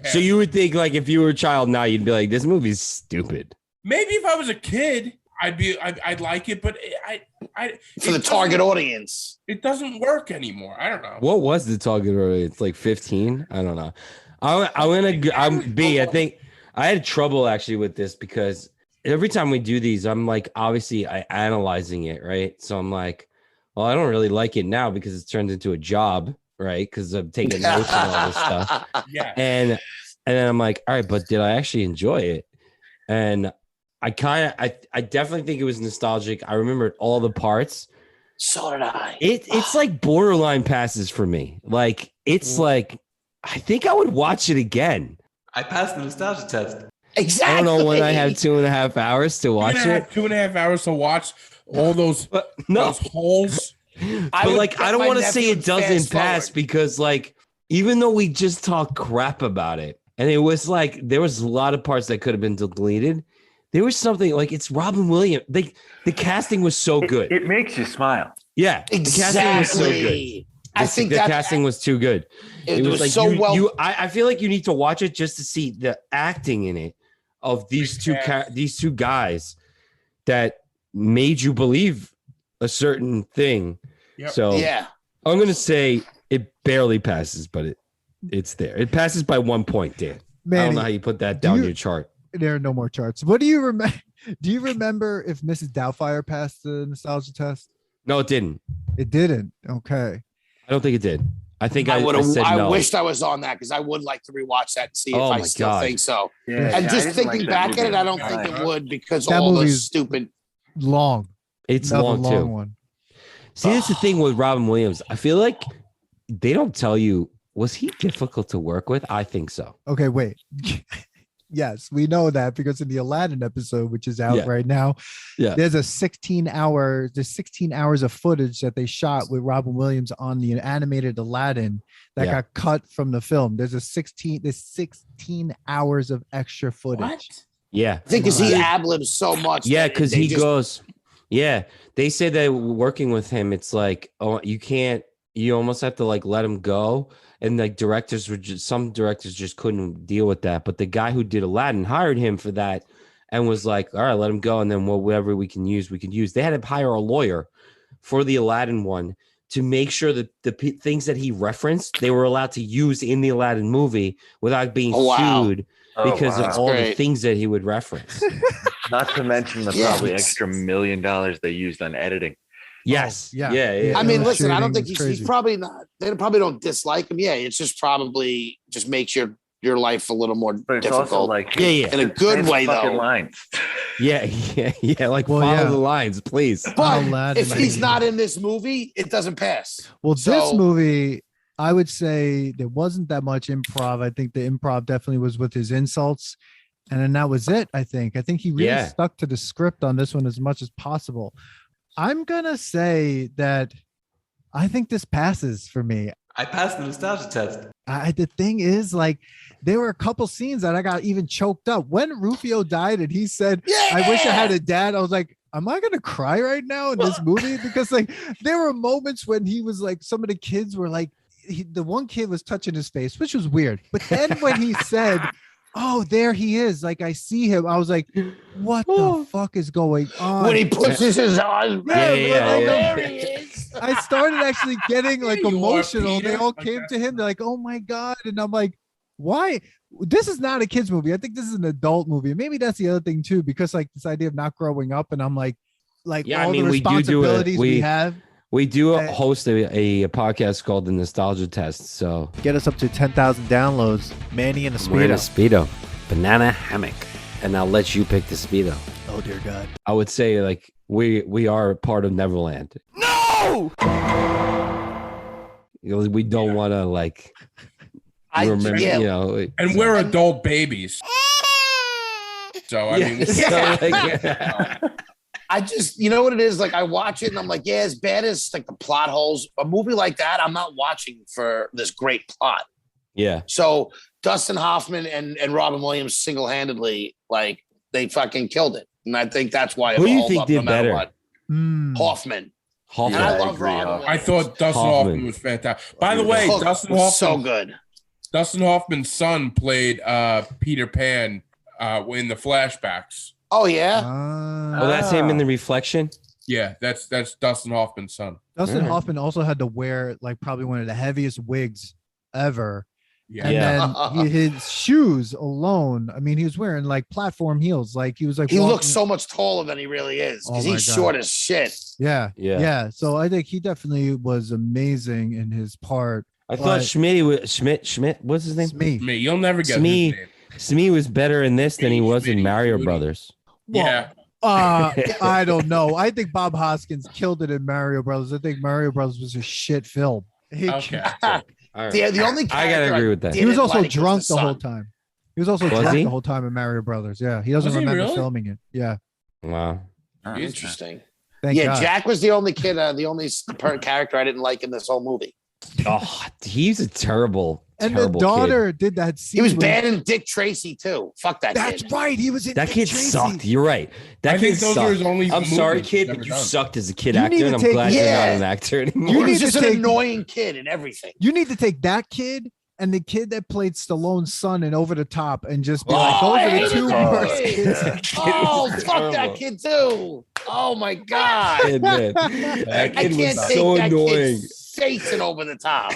So you would think like if you were a child now, you'd be like, this movie's stupid. Maybe if I was a kid, I'd like it, but for the target audience, it doesn't work anymore. I don't know. What was the target audience? Like 15? I don't know. I think I had trouble actually with this because every time we do these, I'm like, obviously I analyzing it, right? So I'm like, well, I don't really like it now because it's turned into a job, right? Because I'm taking notes and all this stuff. Yeah. And then I'm like, all right, but did I actually enjoy it? And I definitely think it was nostalgic. I remembered all the parts. So did I. It's like borderline passes for me. Like it's like I think I would watch it again. I passed the nostalgia test. Exactly. I don't know when I have 2.5 hours to watch it. 2.5 hours to watch all those those holes. But like I don't want to say it doesn't pass because like even though we just talked crap about it and it was like there was a lot of parts that could have been deleted. There was something like it's Robin Williams. The casting was so good. It makes you smile. Yeah, exactly. The casting was so good. I think the casting was too good. It was like so I feel like you need to watch it just to see the acting in it of these two guys that made you believe a certain thing. Yep. So I'm gonna say it barely passes, but it's there. It passes by 1 point, Dan. Manny, I don't know how you put that down your chart. There are no more charts. What do you remember? Do you remember if Mrs. Doubtfire passed the nostalgia test? No, it didn't. It didn't. Okay. I don't think it did. I think I said no. I wished I was on that because I would like to rewatch that and see if I still think so. Yeah, and just thinking back at it, I don't think it would because that all movie those stupid. Long. It's long too. One. See, that's the thing with Robin Williams. I feel like they don't tell you. Was he difficult to work with? I think so. Okay, wait. Yes, we know that because in the Aladdin episode, which is out right now, there's 16 hours of footage that they shot with Robin Williams on the animated Aladdin that got cut from the film. There's 16 hours of extra footage. What? Yeah. I think because he ad-libs so much. Yeah, because he goes. Yeah, they say that working with him, it's like, oh, you can't you almost have to like let him go. And like some directors just couldn't deal with that. But the guy who did Aladdin hired him for that and was like, all right, let him go. And then whatever we can use. They had to hire a lawyer for the Aladdin one to make sure that the things that he referenced, they were allowed to use in the Aladdin movie without being sued because of all the things that he would reference. Not to mention the probably extra $1 million they used on editing. Yes. Yeah. I mean, listen, I don't think he's probably not. They probably don't dislike him. Yeah, it's just probably just makes your life a little more difficult. Also like, in a good way though. Lines. Yeah. Like follow the lines, please. But if he's not in this movie, it doesn't pass. Well, this movie, I would say there wasn't that much improv. I think the improv definitely was with his insults. And then that was it, I think. I think he really stuck to the script on this one as much as possible. I'm going to say that I think this passes for me. I passed the nostalgia test. The thing is, like, there were a couple scenes that I got even choked up. When Rufio died and he said, I wish I had a dad, I was like, am I going to cry right now in this movie? Because, like, there were moments when he was like, some of the kids were like, the one kid was touching his face, which was weird. But then when he said, oh, there he is. Like, I see him. I was like, what the fuck is going on? When he pushes his arms. There he is. I started actually getting like emotional. They all came to him. They're like, oh my God. And I'm like, why? This is not a kid's movie. I think this is an adult movie. Maybe that's the other thing too, because like this idea of not growing up. And I'm like all the responsibilities we have. We do host a podcast called the Nostalgia Test. So get us up to 10,000 downloads. Manny and a Speedo. Wearing a Speedo. Banana hammock. And I'll let you pick the Speedo. Oh, dear God. I would say like we are part of Neverland. No! We don't want to like remember, and we're adult babies. So, I mean, I just, you know what it is? Like, I watch it and I'm like, yeah, as bad as like the plot holes, a movie like that, I'm not watching for this great plot. Yeah. So Dustin Hoffman and Robin Williams single-handedly, like, they fucking killed it. And I think that's why it Who do you holds think up did no matter better? what. Hoffman. And I love Robin. I thought Dustin Hoffman was fantastic. By the way, Dustin Hoffman so good. Dustin Hoffman's son played Peter Pan in the flashbacks. Oh yeah. That's him in the reflection. Yeah, that's Dustin Hoffman's son. Dustin Hoffman also had to wear like probably one of the heaviest wigs ever. Yeah. And then his shoes alone. I mean, he was wearing like platform heels. Like he was like he looks so much taller than he really is because he's short as shit. Yeah. So I think he definitely was amazing in his part. I thought Schmidt. What's his name? Smee. You'll never get his name. Smee was better in this than he was in Mario Brothers. Yeah. I don't know. I think Bob Hoskins killed it in Mario Brothers. I think Mario Brothers was a shit film. Okay. Right. The only I gotta agree with that. He was also drunk the whole time. He was also drunk he? the whole time in Mario Brothers. Yeah, he doesn't remember filming it. Yeah. Wow. Interesting. Thank God. Jack was the only kid, the only character I didn't like in this whole movie. Oh, he's a terrible. And the daughter did that scene. He was bad in Dick Tracy too. Fuck that. That's kid. right. He was in that Dick kid Tracy. sucked. You're right. That kid sucked. I'm sorry, kid, but you sucked as a kid actor, and I'm glad you're not an actor anymore. You need just an annoying kid and everything. You need to take that kid and the kid that played Stallone's son in Over the Top and just be like, those are the two worst kids. Oh, fuck that kid too. Oh my God. That kid was so annoying. Jason Over the Top.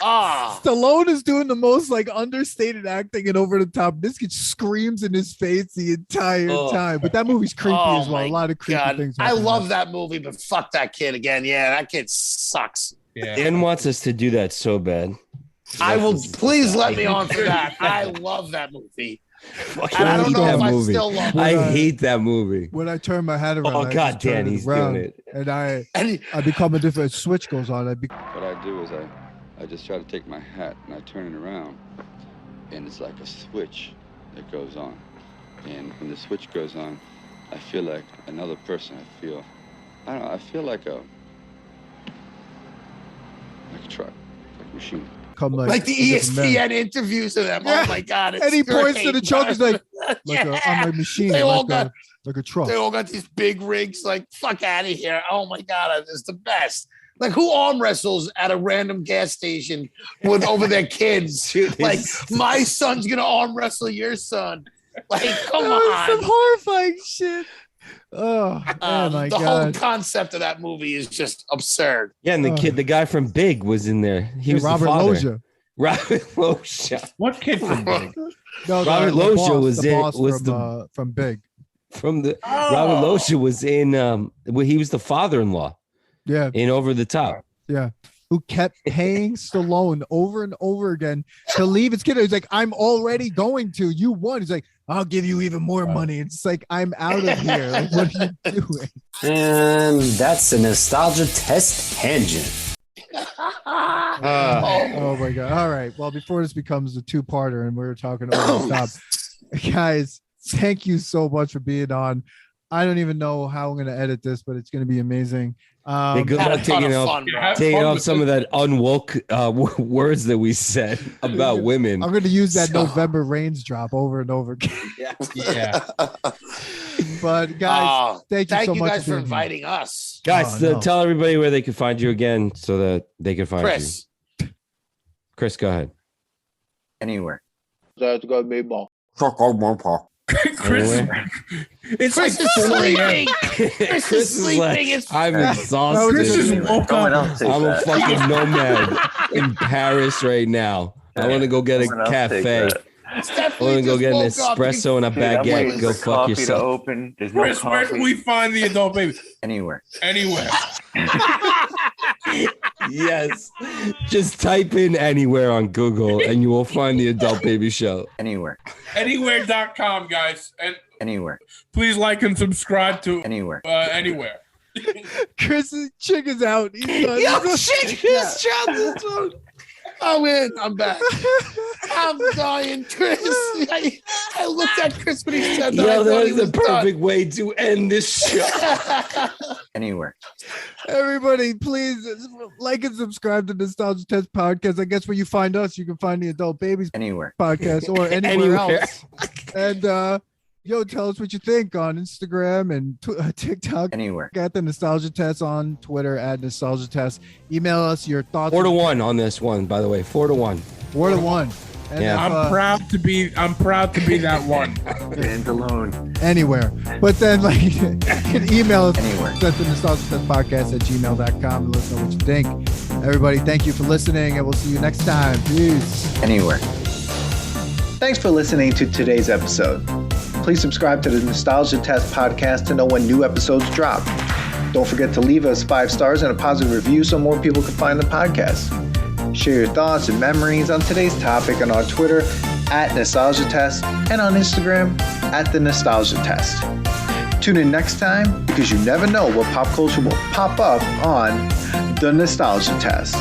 Stallone is doing the most like understated acting and Over the Top. This kid screams in his face the entire time. But that movie's creepy as well. A lot of creepy things. I love that movie, but fuck that kid again. Yeah, that kid sucks. Yeah. Dan wants us to do that so bad. I will. Please let me on for that. I love that movie. And I don't know if I still love it. I hate that movie. When I turn my head around, oh God, Dan, he's doing it, and I become a different switch goes on. What I do is I just try to take my hat and I turn it around, and it's like a switch that goes on. And when the switch goes on, I feel like another person. I don't know. I feel like a truck, like a machine. Like the ESPN interviews of them. Yeah. Oh my God. And he points to the truck. He's like I'm a machine. They all like a truck. They all got these big rigs. Like, fuck out of here. Oh my God. It's the best. Like, who arm wrestles at a random gas station with over their kids? Dude, like, my son's gonna arm wrestle your son. Like, come That was on. some horrifying shit. Oh my the god! whole concept of that movie is just absurd. Yeah, and the guy from Big was in there. He was Robert the father. Loggia. Robert Loggia. What kid from Big? No, Robert Loggia from Big. Robert Loggia was in. He was the father-in-law. Yeah. In Over the Top. Yeah. Who kept paying Stallone over and over again to leave his kid. He's like, I'm already going to. You won. He's like, I'll give you even more money. It's like, I'm out of here. Like, what are you doing? And that's a nostalgia test tangent. Oh my god! All right. Well, before this becomes a two-parter, and we're talking over the top, guys, thank you so much for being on. I don't even know how I'm going to edit this, but it's going to be amazing. Good luck taking off some of that unwoke words that we said about women. I'm going to use that November Rains drop over and over again. Yeah. But guys, thank you so much for inviting us. Guys, tell everybody where they can find you again so that they can find you. Chris, go ahead. Anywhere. That's got me ball. Chris, it's Chris like is sleeping. Chris is sleeping. I'm exhausted. Chris just woke up. I'm a fucking nomad in Paris right now. I want to go get a cafe. I want to go get an espresso and a baguette. Go fuck yourself. Chris, where can we find the adult baby? Anywhere. Yes. Just type in anywhere on Google and you will find the Adult Baby Show. Anywhere. Anywhere.com, guys. And anywhere. Please like and subscribe to Anywhere. Anywhere. Chris' chick is out. He's done. Yo, chick is shot. I'm in. I'm back. I'm dying, Chris. I looked at Chris when he said that. Yo, that is the perfect way to end this show. Anywhere. Everybody, please like and subscribe to Nostalgia Test Podcast. I guess where you find us, you can find the Adult Babies Anywhere Podcast or anywhere else. And tell us what you think on Instagram and TikTok. Anywhere. Got the Nostalgia Test on Twitter at Nostalgia Test. Email us your thoughts. 4-1 on this one, by the way. 4-1. 4-1. And yeah, I'm proud to be that one. Stand alone. Anywhere. But then you can email us anywhere. At the Nostalgia Test Podcast at gmail.com and let us know what you think. Everybody, thank you for listening, and we'll see you next time. Peace. Anywhere. Thanks for listening to today's episode. Please subscribe to the Nostalgia Test Podcast to know when new episodes drop. Don't forget to leave us 5 stars and a positive review so more people can find the podcast. Share your thoughts and memories on today's topic on our Twitter at Nostalgia Test and on Instagram at The Nostalgia Test. Tune in next time because you never know what pop culture will pop up on The Nostalgia Test.